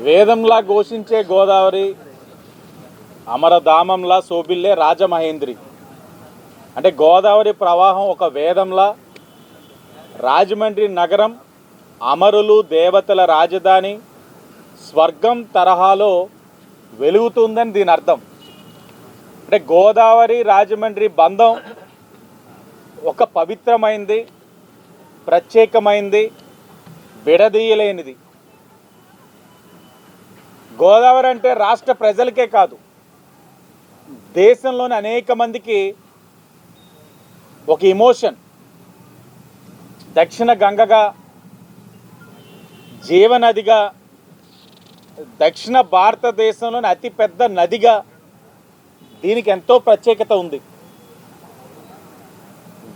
వేదంలా ఘోషించే గోదావరి, అమరధామంలా శోభిల్లే రాజమహేంద్రి. అంటే గోదావరి ప్రవాహం ఒక వేదంలా, రాజమండ్రి నగరం అమరులు దేవతల రాజధాని, స్వర్గం తరహాలో వెలుగుతుందని దీని అర్థం. అంటే గోదావరి రాజమండ్రి బంధం ఒక పవిత్రమైంది, ప్రత్యేకమైంది, విడదీయలేనిది. గోదావరి అంటే రాష్ట్ర ప్రజలకే కాదు, దేశంలోని అనేక మందికి ఒక ఎమోషన్. దక్షిణ గంగగా, జీవనదిగా, దక్షిణ భారతదేశంలోని అతిపెద్ద నదిగా దీనికి ఎంతో ప్రత్యేకత ఉంది.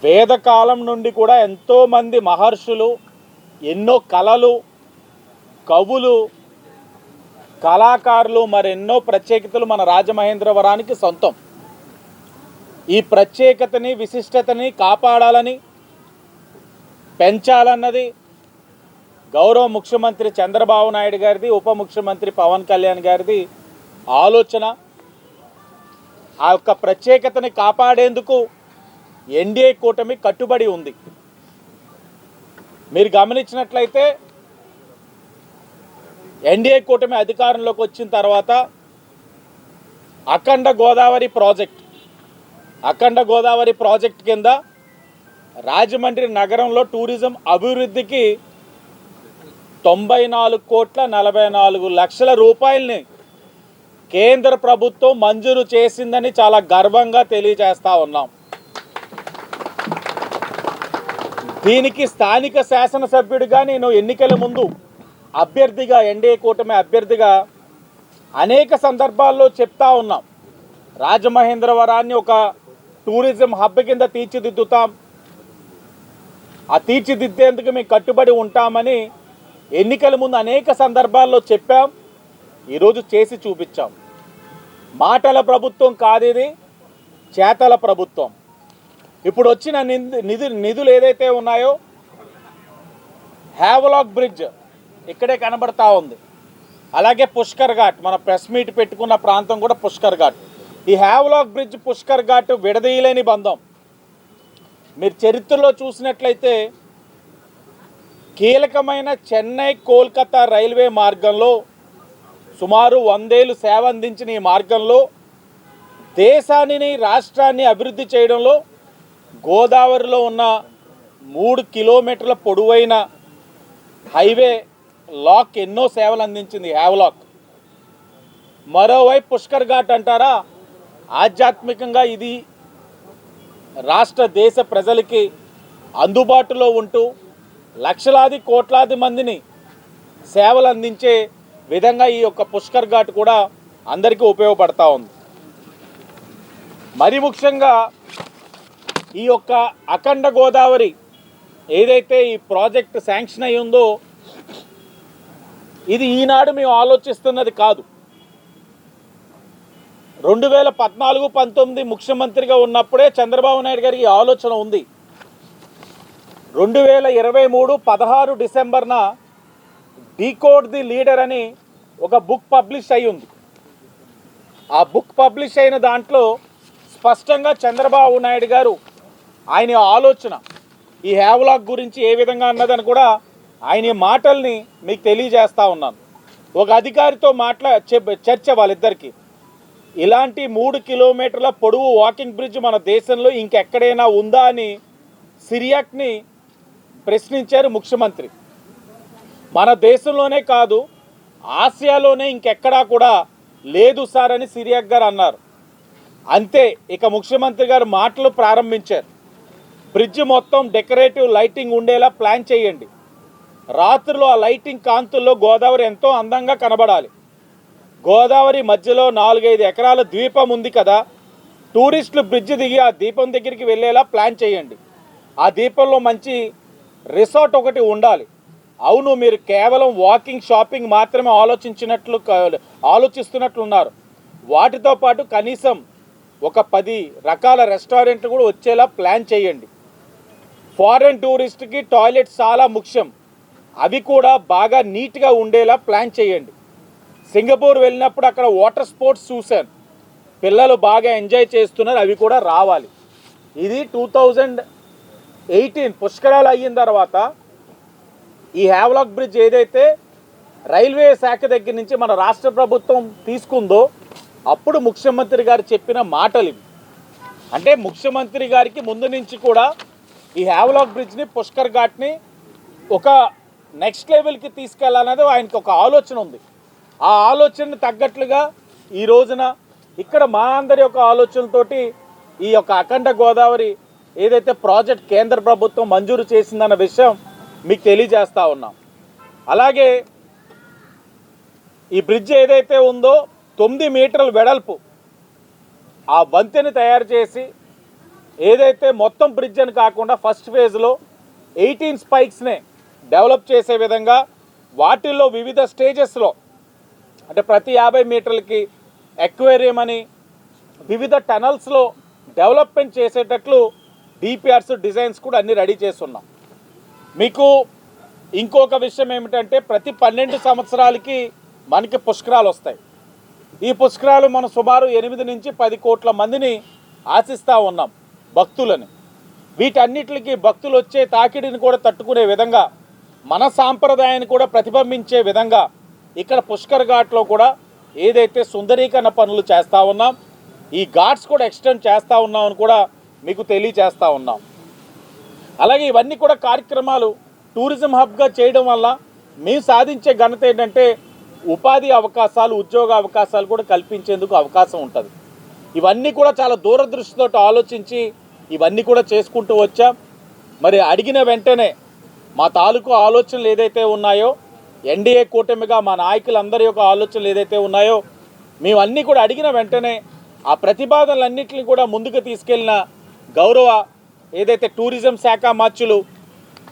వేదకాలం నుండి కూడా ఎంతోమంది మహర్షులు, ఎన్నో కళలు, కవులు, కళాకారులు, మరెన్నో ప్రత్యేకతలు మన రాజమహేంద్రవరానికి సొంతం. ఈ ప్రత్యేకతని, విశిష్టతని కాపాడాలని, పెంచాలన్నది గౌరవ ముఖ్యమంత్రి చంద్రబాబు నాయుడు గారిది, ఉప ముఖ్యమంత్రి పవన్ కళ్యాణ్ గారిది ఆలోచన. ఆ యొక్క ప్రత్యేకతని కాపాడేందుకు ఎన్డీఏ కూటమి కట్టుబడి ఉంది. మీరు గమనించినట్లయితే ఎన్డీఏ కూటమి అధికారంలోకి వచ్చిన తర్వాత అఖండ గోదావరి ప్రాజెక్ట్ కింద రాజమండ్రి నగరంలో టూరిజం అభివృద్ధికి 94,44,00,00,000 రూపాయలని కేంద్ర ప్రభుత్వం మంజూరు చేసిందని చాలా గర్వంగా తెలియజేస్తా ఉన్నాం. దీనికి స్థానిక శాసనసభ్యుడిగా నేను ఎన్నికల ముందు అభ్యర్థిగా, ఎన్డీఏ కూటమి అభ్యర్థిగా అనేక సందర్భాల్లో చెప్తా ఉన్నాం. రాజమహేంద్రవరాన్ని ఒక టూరిజం హబ్ కింద తీర్చిదిద్దుతాం, ఆ తీర్చిదిద్దేందుకు మేము కట్టుబడి ఉంటామని ఎన్నికల ముందు అనేక సందర్భాల్లో చెప్పాం. ఈరోజు చేసి చూపించాం. మాటల ప్రభుత్వం కాదు ఇది, చేతల ప్రభుత్వం. ఇప్పుడు వచ్చిన నిధులు ఏదైతే ఉన్నాయో, హ్యావలాక్ బ్రిడ్జ్ ఇక్కడే కనబడతా ఉంది, అలాగే పుష్కర్ ఘాట్, మన ప్రెస్ మీట్ పెట్టుకున్న ప్రాంతం కూడా పుష్కర్ ఘాట్. ఈ హ్యావలాక్ బ్రిడ్జ్, పుష్కర్ ఘాట్ విడదీయలేని బంధం. మీరు చరిత్రలో చూసినట్లయితే కీలకమైన చెన్నై కోల్కతా రైల్వే మార్గంలో సుమారు 100 ఏళ్ళు సేవ అందించిన ఈ మార్గంలో దేశాన్ని, రాష్ట్రాన్ని అభివృద్ధి చేయడంలో గోదావరిలో ఉన్న 3 కిలోమీటర్ల పొడవైన హైవే లాక్ ఎన్నో సేవలు అందించింది హ్యావలాక్. మరోవైపు పుష్కర్ ఘాట్ అంటారా, ఆధ్యాత్మికంగా ఇది రాష్ట్ర దేశ ప్రజలకి అందుబాటులో ఉంటూ లక్షలాది కోట్లాది మందిని సేవలు అందించే విధంగా ఈ యొక్క పుష్కర్ ఘాట్ కూడా అందరికీ ఉపయోగపడతా ఉంది. మరి ముఖ్యంగా ఈ యొక్క అఖండ గోదావరి ఏదైతే ఈ ప్రాజెక్ట్ శాంక్షన్ అయి ఉందో, ఇది ఈనాడు మేము ఆలోచిస్తున్నది కాదు. 2014-19 ముఖ్యమంత్రిగా ఉన్నప్పుడే చంద్రబాబు నాయుడు గారికి ఈ ఆలోచన ఉంది. 2023 డిసెంబర్న డీకోడ్ ది లీడర్ అని ఒక బుక్ పబ్లిష్ అయి ఉంది. ఆ బుక్ పబ్లిష్ అయిన దాంట్లో స్పష్టంగా చంద్రబాబు నాయుడు గారు ఆయన ఆలోచన ఈ హ్యావలాక్ గురించి ఏ విధంగా అన్నదని కూడా ఆయన మాటల్ని మీకు తెలియజేస్తా ఉన్నాను. ఒక అధికారితో చర్చ వాళ్ళిద్దరికి, ఇలాంటి 3 కిలోమీటర్ల పొడవు వాకింగ్ బ్రిడ్జ్ మన దేశంలో ఇంకెక్కడైనా ఉందా అని సిరియాక్ని ప్రశ్నించారు ముఖ్యమంత్రి. మన దేశంలోనే కాదు, ఆసియాలోనే ఇంకెక్కడా కూడా లేదు సార్ అని సిరియాక్ గారు అన్నారు. అంతే, ఇక ముఖ్యమంత్రి గారు మాటలు ప్రారంభించారు. బ్రిడ్జ్ మొత్తం డెకరేటివ్ లైటింగ్ ఉండేలా ప్లాన్ చేయండి. రాత్రిలో ఆ లైటింగ్ కాంతుల్లో గోదావరి ఎంతో అందంగా కనబడాలి. గోదావరి మధ్యలో 4-5 ఎకరాల ద్వీపం ఉంది కదా, టూరిస్టులు బ్రిడ్జ్ దిగి ఆ దీపం దగ్గరికి వెళ్ళేలా ప్లాన్ చేయండి. ఆ దీపంలో మంచి రిసార్ట్ ఒకటి ఉండాలి. అవును, మీరు కేవలం వాకింగ్, షాపింగ్ మాత్రమే ఆలోచిస్తున్నట్లున్నారు. వాటితో పాటు కనీసం ఒక 10 రకాల రెస్టారెంట్లు కూడా వచ్చేలా ప్లాన్ చేయండి. ఫారెన్ టూరిస్ట్కి టాయిలెట్స్ చాలా ముఖ్యం, అవి కూడా బాగా నీట్గా ఉండేలా ప్లాన్ చేయండి. సింగపూర్ వెళ్ళినప్పుడు అక్కడ వాటర్ స్పోర్ట్స్ చూశాను, పిల్లలు బాగా ఎంజాయ్ చేస్తున్నారు, అవి కూడా రావాలి. ఇది 2018 పుష్కరాలు అయిన తర్వాత ఈ హ్యావ్లాక్ బ్రిడ్జ్ ఏదైతే రైల్వే శాఖ దగ్గర నుంచి మన రాష్ట్ర ప్రభుత్వం తీసుకుందో అప్పుడు ముఖ్యమంత్రి గారు చెప్పిన మాటలు ఇవి. అంటే ముఖ్యమంత్రి గారికి ముందు నుంచి కూడా ఈ హ్యావ్లాక్ బ్రిడ్జ్ని, పుష్కర్ ఘాట్ని ఒక నెక్స్ట్ లెవెల్కి తీసుకెళ్లాలనేది ఆయనకు ఒక ఆలోచన ఉంది. ఆ ఆలోచనకు తగ్గట్లుగా ఈ రోజున ఇక్కడ మా అందరి యొక్క ఆలోచనలతోటి ఈ యొక్క అఖండ గోదావరి ఏదైతే ప్రాజెక్ట్ కేంద్ర ప్రభుత్వం మంజూరు చేసిందన్న విషయం మీకు తెలియజేస్తూ ఉన్నాం. అలాగే ఈ బ్రిడ్జ్ ఏదైతే ఉందో 9 మీటర్ల వెడల్పు ఆ వంతెని తయారు చేసి ఏదైతే మొత్తం బ్రిడ్జ్ అని కాకుండా ఫస్ట్ ఫేజ్లో 18 స్పైక్స్నే డెవలప్ చేసే విధంగా వాటిల్లో వివిధ స్టేజెస్లో అంటే ప్రతి 50 మీటర్లకి ఎక్వేరియం అని వివిధ టనల్స్లో డెవలప్మెంట్ చేసేటట్లు డిపిఆర్స్ డిజైన్స్ కూడా అన్నీ రెడీ చేస్తున్నాం. మీకు ఇంకొక విషయం ఏమిటంటే ప్రతి 12 సంవత్సరాలకి మనకి పుష్కరాలు వస్తాయి. ఈ పుష్కరాలు మనం సుమారు 8 నుంచి 10 కోట్ల మందిని ఆశిస్తూ ఉన్నాం భక్తులని. వీటన్నిటికి భక్తులు వచ్చే తాకిడిని కూడా తట్టుకునే విధంగా మన సాంప్రదాయాన్ని కూడా ప్రతిబింబించే విధంగా ఇక్కడ పుష్కర్ ఘాట్లో కూడా ఏదైతే సుందరీకరణ పనులు చేస్తూ ఉన్నాం, ఈ ఘాట్స్ కూడా ఎక్స్టెండ్ చేస్తూ ఉన్నామని కూడా మీకు తెలియజేస్తూ ఉన్నాం. అలాగే ఇవన్నీ కూడా కార్యక్రమాలు టూరిజం హబ్గా చేయడం వల్ల మేము సాధించే ఘనత ఏంటంటే ఉపాధి అవకాశాలు, ఉద్యోగ అవకాశాలు కూడా కల్పించేందుకు అవకాశం ఉంటుంది. ఇవన్నీ కూడా చాలా దూరదృష్టితో ఆలోచించి ఇవన్నీ కూడా చేసుకుంటూ వచ్చాం. మరి అడిగిన వెంటనే మా తాలూకు ఆలోచనలు ఏదైతే ఉన్నాయో, ఎన్డీఏ కూటమిగా మా నాయకులందరి యొక్క ఆలోచనలు ఏదైతే ఉన్నాయో మేము అన్నీ కూడా అడిగిన వెంటనే ఆ ప్రతిపాదనలన్నింటినీ కూడా ముందుకు తీసుకెళ్ళిన గౌరవ ఏదైతే టూరిజం శాఖ మంత్రులు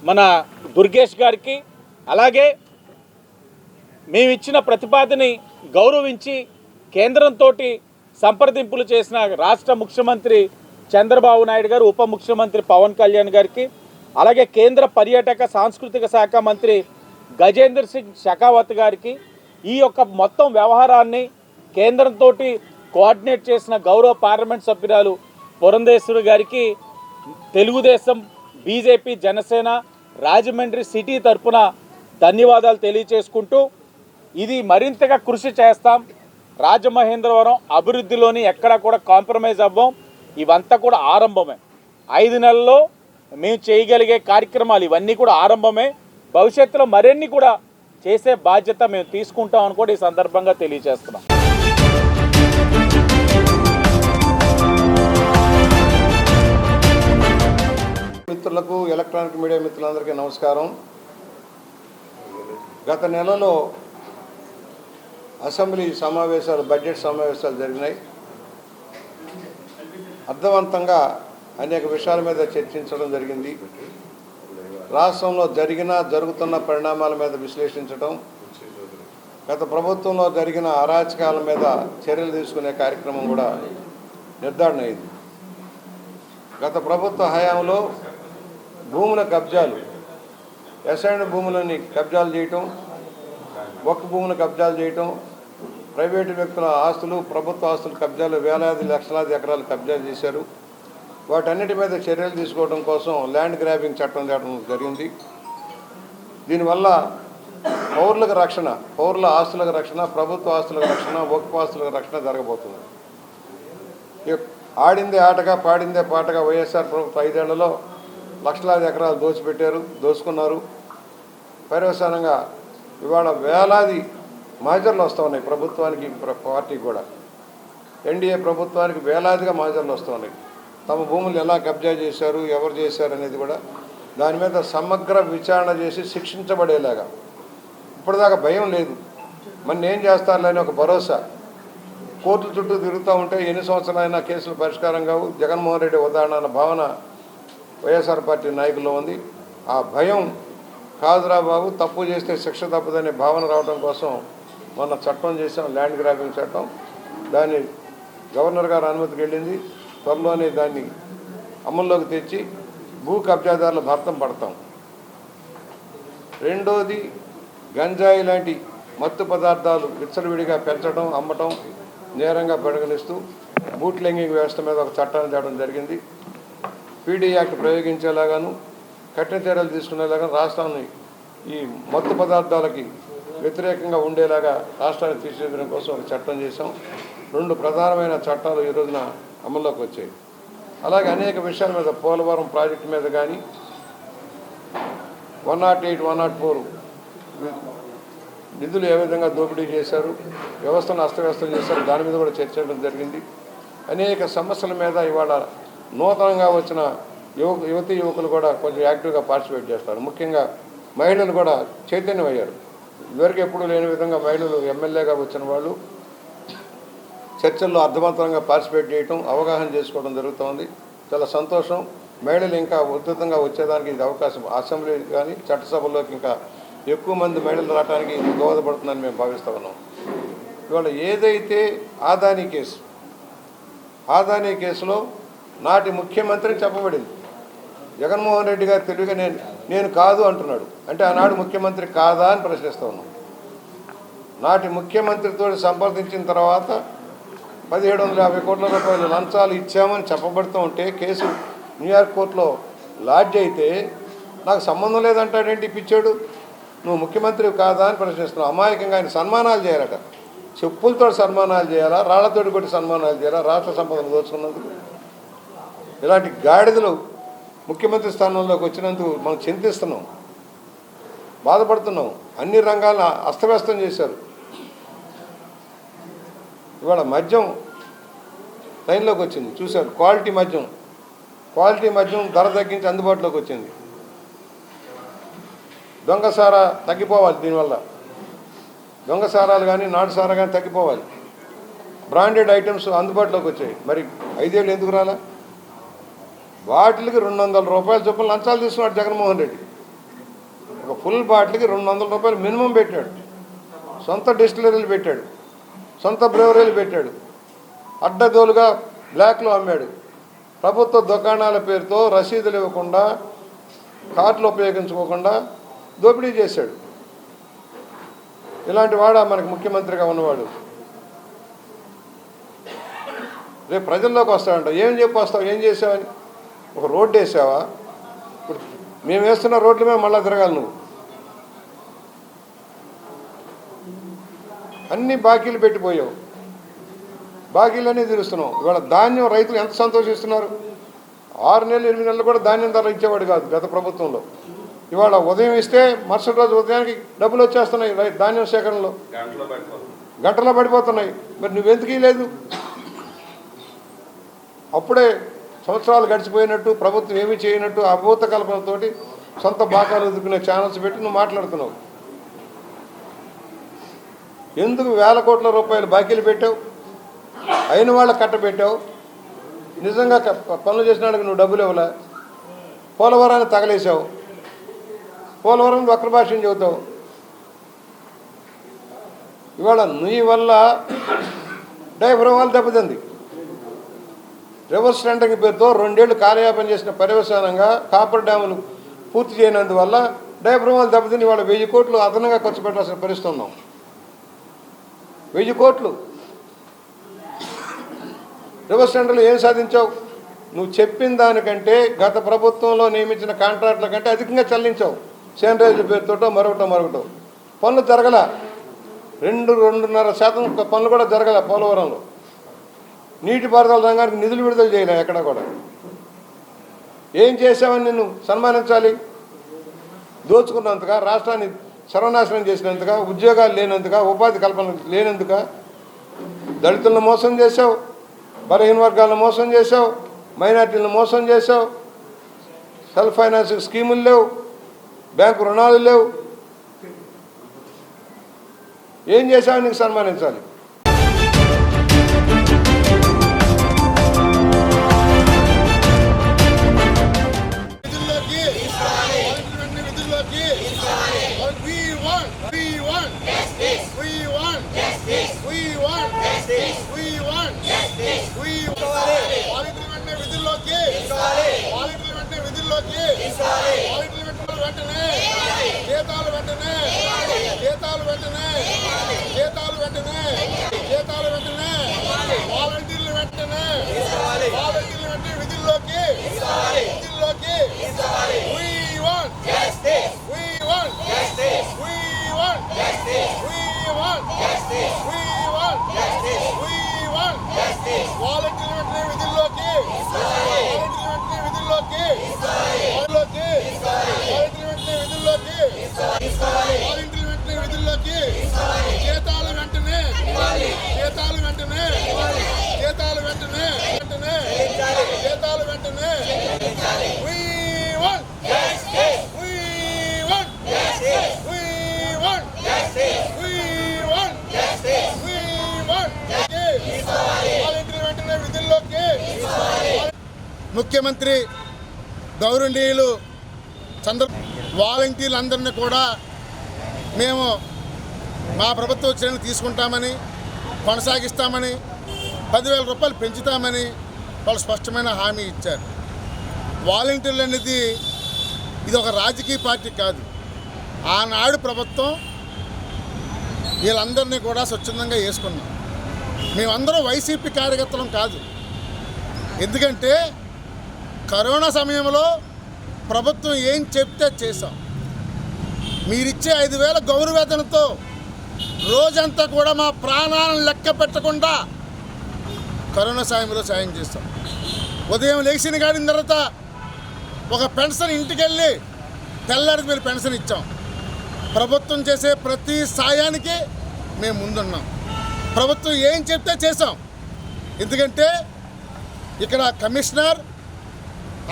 మన దుర్గేష్ గారికి, అలాగే మేము ఇచ్చిన ప్రతిపాదనని గౌరవించి కేంద్రంతో సంప్రదింపులు చేసిన రాష్ట్ర ముఖ్యమంత్రి చంద్రబాబు నాయుడు గారు, ఉప ముఖ్యమంత్రి పవన్ కళ్యాణ్ గారికి, అలాగే కేంద్ర పర్యాటక సాంస్కృతిక శాఖ మంత్రి గజేంద్ర సింగ్ షెకావత్ గారికి, ఈ యొక్క మొత్తం వ్యవహారాన్ని కేంద్రంతో కోఆర్డినేట్ చేసిన గౌరవ పార్లమెంట్ సభ్యురాలు పురంధేశ్వరి గారికి తెలుగుదేశం, బీజేపీ, జనసేన రాజమండ్రి సిటీ తరఫున ధన్యవాదాలు తెలియచేసుకుంటూ ఇది మరింతగా కృషి చేస్తాం. రాజమహేంద్రవరం అభివృద్ధిలోని ఎక్కడా కూడా కాంప్రమైజ్ అవ్వం. ఇవంతా కూడా ఆరంభమే. 5 నెలల్లో మేము చేయగలిగే కార్యక్రమాలు ఇవన్నీ కూడా ఆరంభమే. భవిష్యత్తులో మరిన్ని కూడా చేసే బాధ్యత మేము తీసుకుంటామని కూడా ఈ సందర్భంగా తెలియజేస్తున్నాం. మిత్రులకు, ఎలక్ట్రానిక్ మీడియా మిత్రులందరికీ నమస్కారం. గత నెలలో అసెంబ్లీ సమావేశాలు, బడ్జెట్ సమావేశాలు జరిగినాయి. అర్థవంతంగా అనేక విషయాల మీద చర్చించడం జరిగింది. రాష్ట్రంలో జరుగుతున్న పరిణామాల మీద విశ్లేషించడం, గత ప్రభుత్వంలో జరిగిన అరాచకాల మీద చర్యలు తీసుకునే కార్యక్రమం కూడా నిర్ధారణ అయింది. గత ప్రభుత్వ హయాంలో భూముల కబ్జాలు, అసైన్డ్ భూములని కబ్జాలు చేయటం, వక్ఫ్ భూములు కబ్జాలు చేయటం, ప్రైవేటు వ్యక్తుల ఆస్తులు, ప్రభుత్వ ఆస్తులు కబ్జాలు, వేలాది లక్షలాది ఎకరాలు కబ్జాలు చేశారు. వాటన్నిటి మీద చర్యలు తీసుకోవడం కోసం ల్యాండ్ గ్రాబింగ్ చట్టం తేవడం జరిగింది. దీనివల్ల పౌరులకు రక్షణ, పౌరుల ఆస్తులకు రక్షణ, ప్రభుత్వ ఆస్తులకు రక్షణ, వక్ఫ్ ఆస్తులకు రక్షణ జరగబోతుంది. ఆడిందే ఆటగా పాడిందే పాటగా వైఎస్ఆర్ ప్రభుత్వ 5 ఏళ్లలో లక్షలాది ఎకరాలు దోచుకున్నారు. పర్యవసానంగా ఇవాళ వేలాది మాజర్లు వస్తూ ఉన్నాయి ప్రభుత్వానికి, పార్టీకి కూడా. ఎన్డీఏ ప్రభుత్వానికి వేలాదిగా మాజర్లు వస్తూ ఉన్నాయి. తమ భూములు ఎలా కబ్జా చేశారు, ఎవరు చేశారు అనేది కూడా దాని మీద సమగ్ర విచారణ చేసి శిక్షించబడేలాగా. ఇప్పటిదాకా భయం లేదు, మన ఏం చేస్తారులేని ఒక భరోసా. కోర్టుల చుట్టూ తిరుగుతూ ఉంటే ఎన్ని సంవత్సరాలైనా కేసులు పరిష్కారం కావు. జగన్మోహన్ రెడ్డి ఉదాహరణ అన్న భావన వైఎస్ఆర్ పార్టీ నాయకుల్లో ఉంది. ఆ భయం కాదురా బాబు, తప్పు చేస్తే శిక్ష తప్పదనే భావన రావడం కోసం మొన్న చట్టం చేసాం, ల్యాండ్ గ్రాబింగ్ చట్టం. దాన్ని గవర్నర్ గారు అనుమతికి వెళ్ళింది. త్వరలోనే దాన్ని అమల్లోకి తెచ్చి భూ కబ్జాదారుల భర్తం పడతాం. రెండోది, గంజాయి లాంటి మత్తు పదార్థాలు విచ్చలవిడిగా పెంచడం అమ్మటం నేరంగా పరిగణిస్తూ బూట్ లెంగింగ్ వ్యవస్థ మీద ఒక చట్టాన్ని తేవడం జరిగింది. పీడీ యాక్ట్ ప్రయోగించేలాగాను కఠిన చర్యలు తీసుకునేలాగా రాష్ట్రాన్ని ఈ మత్తు పదార్థాలకి వ్యతిరేకంగా ఉండేలాగా రాష్ట్రాన్ని తీర్చిదిద్దడం కోసం ఒక చట్టం చేశాం. 2 ప్రధానమైన చట్టాలు ఈ రోజున అమల్లోకి వచ్చాయి. అలాగే అనేక విషయాల మీద పోలవరం ప్రాజెక్టు మీద కానీ 108, 104 నిధులు ఏ విధంగా దోపిడీ చేశారు, వ్యవస్థను అస్తవ్యస్తం చేశారు, దాని మీద కూడా చర్చించడం జరిగింది. అనేక సమస్యల మీద ఇవాళ నూతనంగా వచ్చిన యువతీ యువకులు కూడా కొంచెం యాక్టివ్గా పార్టిసిపేట్ చేస్తారు. ముఖ్యంగా మహిళలు కూడా చైతన్యం అయ్యారు. ఇదివరకు ఎప్పుడూ లేని విధంగా మహిళలు ఎమ్మెల్యేగా వచ్చిన వాళ్ళు చర్చల్లో అర్థవంతంగా పార్టిసిపేట్ చేయటం, అవగాహన చేసుకోవడం జరుగుతోంది. చాలా సంతోషం. మహిళలు ఇంకా ఉధృతంగా వచ్చేదానికి ఇది అవకాశం. అసెంబ్లీ కానీ చట్టసభల్లోకి ఇంకా ఎక్కువ మంది మహిళలు రావడానికి ఇది దోహదపడుతుందని మేము భావిస్తూ ఉన్నాం. ఇవాళ ఏదైతే ఆదాని కేసులో నాటి ముఖ్యమంత్రికి చెప్పబడింది, జగన్మోహన్ రెడ్డి గారు తెలివిగా నేను కాదు అంటున్నాడు. అంటే ఆనాడు ముఖ్యమంత్రి కాదా అని ప్రశ్నిస్తూ ఉన్నాం. నాటి ముఖ్యమంత్రితో సంప్రదించిన తర్వాత 1750 కోట్ల రూపాయలు లంచాలు ఇచ్చామని చెప్పబడుతూ ఉంటే కేసు న్యూయార్క్ కోర్టులో లాడ్జ్ అయితే నాకు సంబంధం లేదంటాడేంటి పిచ్చాడు. నువ్వు ముఖ్యమంత్రి కాదా అని ప్రశ్నిస్తున్నావు. అమాయకంగా ఆయన సన్మానాలు చేయాలట. చెప్పులతో సన్మానాలు చేయాలా, రాళ్లతోటి కొట్టి సన్మానాలు చేయాలా రాష్ట్ర సంపదను దోచుకున్నందుకు? ఇలాంటి గాడిదలు ముఖ్యమంత్రి స్థానంలోకి వచ్చినందుకు మనం చింతిస్తున్నాం, బాధపడుతున్నాం. అన్ని రంగాలను అస్తవ్యస్తం చేశారు. ఇవాళ మద్యం లైన్లోకి వచ్చింది, చూశారు. క్వాలిటీ మద్యం ధర తగ్గించి అందుబాటులోకి వచ్చింది. దొంగసారా తగ్గిపోవాలి. దీనివల్ల దొంగసారాలు కానీ నాటుసారా కానీ తగ్గిపోవాలి. బ్రాండెడ్ ఐటమ్స్ అందుబాటులోకి వచ్చాయి. మరి 5 ఏళ్ళు ఎందుకు రాలా? బాటిల్కి 200 రూపాయల చొప్పున లంచాలు తీసుకున్నాడు జగన్మోహన్ రెడ్డి. ఒక ఫుల్ బాటిల్కి 200 రూపాయలు మినిమం పెట్టాడు. సొంత డిస్టిలరీలు పెట్టాడు, సొంత బ్రెవరీలు పెట్టాడు. అడ్డదోలుగా బ్లాక్లో అమ్మాడు. ప్రభుత్వ దుకాణాల పేరుతో రసీదులు ఇవ్వకుండా, కార్డులు ఉపయోగించుకోకుండా దోపిడీ చేశాడు. ఇలాంటి వాడా మనకు ముఖ్యమంత్రిగా ఉన్నవాడు? రేపు ప్రజల్లోకి వస్తాడంట. ఏం చెప్పి వస్తావు, ఏం చేసావని? ఒక రోడ్డు వేసావా? ఇప్పుడు మేము వేస్తున్న రోడ్ల మీద మళ్ళీ తిరగాలి నువ్వు. అన్ని బాకీలు పెట్టిపోయావు, బాకీలన్నీ తీరుస్తున్నావు. ఇవాళ ధాన్యం రైతులు ఎంత సంతోషిస్తున్నారు. 6 నెలలు 8 నెలలు కూడా ధాన్యం ధర ఇచ్చేవాడు కాదు గత ప్రభుత్వంలో. ఇవాళ ఉదయం ఇస్తే మరుసటి రోజు ఉదయానికి డబ్బులు వచ్చేస్తున్నాయి. ధాన్యం సేకరణలో గంటలో పడిపోతున్నాయి. మరి నువ్వెందుకు లేదు? అప్పుడే సంవత్సరాలు గడిచిపోయినట్టు, ప్రభుత్వం ఏమీ చేయనట్టు, అభూత కల్పనతోటి సొంత బాకాలు ఎదుర్కొనే ఛానల్స్ పెట్టి నువ్వు మాట్లాడుతున్నావు. ఎందుకు 1000 కోట్ల రూపాయలు బాకీలు పెట్టావు? అయిన వాళ్ళకి కట్టబెట్టావు. నిజంగా పనులు చేసిన వాళ్ళకి నువ్వు డబ్బులు ఇవ్వలే. పోలవరాన్ని తగలేసావు. పోలవరం వక్రభాష్యం చెబుతావు. ఇవాళ నీ వల్ల డైఫ్రమ్ వాళ్ళు దెబ్బతింది. రివర్స్ టెండరింగ్ పేరుతో 2 ఏళ్ళు కాలయాపన చేసిన పర్యవసానంగా కాపర్ డ్యాములు పూర్తి చేయనందువల్ల డైఫ్రమ్ వాళ్ళు దెబ్బతిని ఇవాళ 1000 కోట్లు అదనంగా ఖర్చు పెట్టాల్సిన పరిస్థితి ఉన్నాం. 1000 కోట్లు రివర్స్ టెండర్లు ఏం సాధించావు? నువ్వు చెప్పిన దానికంటే గత ప్రభుత్వంలో నియమించిన కాంట్రాక్టుల కంటే అధికంగా చెల్లించావు. శానిటైజర్ పేరుతోటో మరొకటో పనులు జరగల. 2-2.5% పనులు కూడా జరగల. పోలవరంలో నీటిపారుదల రంగానికి నిధులు విడుదల చేయలే ఎక్కడ కూడా. ఏం చేసావని నిన్ను సన్మానించాలి? దోచుకున్నందుగా, రాష్ట్రాన్ని సర్వనాశనం చేసినందుగా, ఉద్యోగాలు లేనందుగా, ఉపాధి కల్పన లేనందుగా, దళితులను మోసం చేసావు, బలహీన వర్గాలను మోసం చేసావు, మైనార్టీలను మోసం చేసావు. సెల్ఫ్ ఫైనాన్సింగ్ స్కీములు లేవు, బ్యాంకు రుణాలు లేవు. ఏం చేసావు నీకు సన్మానించాలి? జీతాలు వెంటనే వెంటనే జీతాలు వెంటనే వాలంటీర్లు వెంటనే విధుల్లోకి We want justice. We want justice. We want justice. We want justice. We want justice. We want justice. వాలంటీర్లు వెంటనే విధుల్లోకి జీతాలు వెంటనే We want justice. We want justice. We want justice. We want justice. We want justice. వాలంటీర్లు వెంటనే విధుల్లోకి ముఖ్యమంత్రి గౌరవనీయులు వాలంటీర్లందరినీ కూడా మేము మా ప్రభుత్వ చర్యలు తీసుకుంటామని కొనసాగిస్తామని 10,000 రూపాయలు పెంచుతామని వాళ్ళు స్పష్టమైన హామీ ఇచ్చారు. వాలంటీర్లు అనేది ఇది ఒక రాజకీయ పార్టీ కాదు. ఆనాడు ప్రభుత్వం వీళ్ళందరినీ కూడా స్వచ్ఛందంగా వేసుకున్నాం. మేమందరం వైసీపీ కార్యకర్తలం కాదు. ఎందుకంటే కరోనా సమయంలో ప్రభుత్వం ఏం చెప్తే చేశాం. మీరిచ్చే 5,000 గౌరవేతనతో రోజంతా కూడా మా ప్రాణాలను లెక్క పెట్టకుండా కరోనా సమయంలో సాయం చేస్తాం. ఉదయం లేచిన కాడిన తర్వాత ఒక పెన్షన్ ఇంటికి వెళ్ళి తెల్లారికి మీరు పెన్షన్ ఇచ్చాం. ప్రభుత్వం చేసే ప్రతి సాయానికి మేము ముందున్నాం. ప్రభుత్వం ఏం చెప్తే చేసాం. ఎందుకంటే ఇక్కడ కమిషనర్,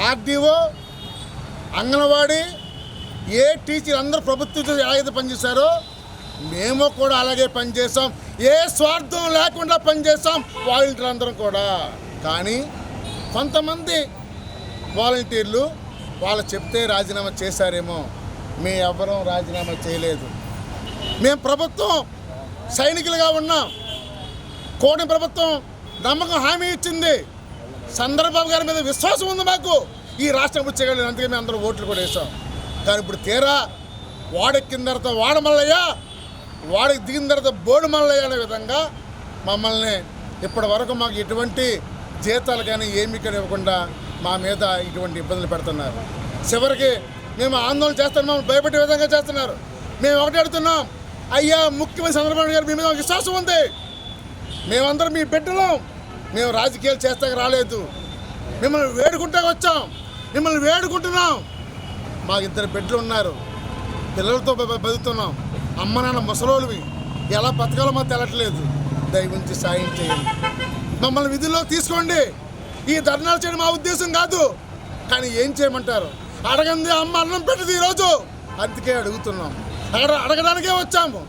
ఆర్డీఓ, అంగన్వాడీ, ఏ టీచర్ అందరూ ప్రభుత్వం ఎలాగైతే పనిచేశారో మేము కూడా అలాగే పనిచేసాం. ఏ స్వార్థం లేకుండా పనిచేసాం వాలంటీర్లు అందరం కూడా. కానీ కొంతమంది వాలంటీర్లు వాళ్ళు చెప్తే రాజీనామా చేశారేమో. మేము ఎవ్వరూ రాజీనామా చేయలేదు. మేము ప్రభుత్వం సైనికులుగా ఉన్నాం. కోటి ప్రభుత్వం నమ్మకం హామీ ఇచ్చింది. చంద్రబాబు గారి మీద విశ్వాసం ఉంది మాకు. ఈ రాష్ట్రం వచ్చేయగలిగింది. అందుకే మేము అందరూ ఓట్లు కూడా వేసాం. కానీ ఇప్పుడు తీరా వాడెక్కిన తర్వాత వాడమల్లయ్య, వాడికి దిగిన తర్వాత బోడు మల్లయ్య అనే విధంగా మమ్మల్ని ఇప్పటి వరకు మాకు ఎటువంటి జీతాలు కానీ ఏమీ కానీ ఇవ్వకుండా మా మీద ఇటువంటి ఇబ్బందులు పెడుతున్నారు. చివరికి మేము ఆందోళన చేస్తున్నాం, మమ్మల్ని భయపెట్టే విధంగా చేస్తున్నారు. మేము ఒకటి అడుగుతున్నాం, అయ్యా ముఖ్యమంత్రి చంద్రబాబు గారు మీ మీద విశ్వాసం ఉంది. మేమందరం మీ బిడ్డలం. మేము రాజకీయాలు చేస్తాక రాలేదు. మిమ్మల్ని వేడుకుంటా వచ్చాం. మిమ్మల్ని వేడుకుంటున్నాం. మాకు 2 బిడ్డలు ఉన్నారు. పిల్లలతో బతుకుతున్నాం. అమ్మ నాన్న ముసలోళ్ళవి. ఎలా బతకాలో మాకు తెలట్లేదు. దయవుంచి సాయం చేయండి. మమ్మల్ని విధుల్లో తీసుకోండి. ఈ ధర్నాలు చేయడం మా ఉద్దేశం కాదు. కానీ ఏం చేయమంటారు? అడగంది అమ్మ అన్నం పెట్టదు ఈరోజు. అందుకే అడుగుతున్నాం. అడగడానికే వచ్చాము.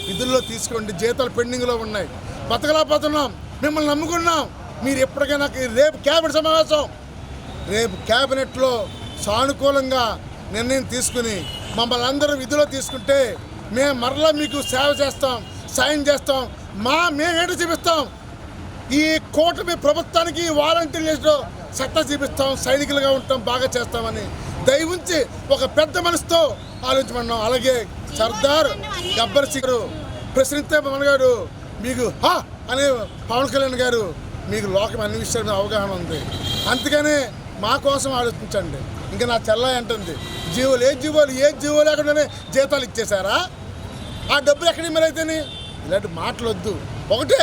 విధుల్లో తీసుకోండి. జీతాలు పెండింగ్లో ఉన్నాయి. బతకలేకపోతున్నాం. మిమ్మల్ని నమ్ముకున్నాం. మీరు ఎప్పటికైనా రేపు క్యాబినెట్ సమావేశం, రేపు క్యాబినెట్లో సానుకూలంగా నిర్ణయం తీసుకుని మమ్మల్ని అందరూ విధిలో తీసుకుంటే మేము మరలా మీకు సేవ చేస్తాం, సాయం చేస్తాం. మేమేంటో చూపిస్తాం. ఈ కూటమి ప్రభుత్వానికి వాలంటీర్లు సత్తా చూపిస్తాం. సైనికులుగా ఉంటాం, బాగా చేస్తామని దయవుంచి ఒక పెద్ద మనసుతో ఆలోచించమన్నాం. అలాగే సర్దార్ గబ్బర్ సింగ్ గారు, ప్రెసిడెంట్ పవన్ గారు, మీకు అనే పవన్ కళ్యాణ్ గారు, మీకు లోకం అన్ని విషయాల మీద అవగాహన ఉంది. అందుకనే మా కోసం ఆలోచించండి. ఇంకా నా చెల్లాయి అంటుంది, ఏ జీవో లేకుండానే జీతాలు ఇచ్చేశారా? ఆ డబ్బులు ఎక్కడి మరి అయితేనే? ఇలాంటి మాటలు వద్దు. ఒకటే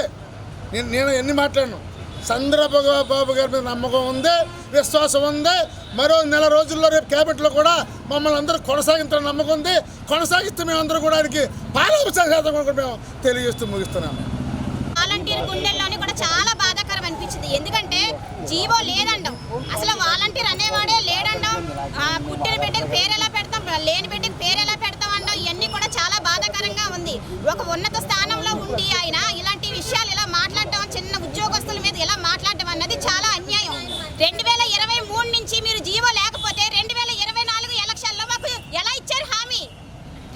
నేను ఎన్ని మాట్లాడను. చంద్రబాబు గారి మీద నమ్మకం ఉంది, విశ్వాసం ఉంది. మరో 4 రోజుల్లో రేపు క్యాబినెట్లో కూడా మమ్మల్ని అందరూ కొనసాగించాలని నమ్మకం ఉంది. కొనసాగిస్తే మేమందరూ కూడా ఆయనకి పాలాభిషేకం కూడా మేము తెలియజేస్తూ ముగిస్తున్నాము. వాలంటీర్ గుండెల్లోని కూడా చాలా బాధాకరం అనిపించింది. ఎందుకంటే జీవో లేదండం, అసలు వాలంటీర్ అనేవాడే లేదండం. పుట్టిన బిడ్డకి పేరు ఎలా పెడతాం, లేని బిడ్డకి పేరు ఎలా పెడతాం అనడం, ఇవన్నీ కూడా చాలా బాధాకరంగా ఉంది. ఒక ఉన్నత స్థానంలో ఉండి ఆయన ఇలాంటి విషయాలు ఇలా మాట్లాడటం, చిన్న ఉద్యోగస్తుల మీద ఇలా మాట్లాడటం అన్నది చాలా అన్యాయం. 2023 నుంచి మీరు జీవో లేకపోతే 2024 ఎలక్షన్లో మాకు ఎలా ఇచ్చారు హామీ?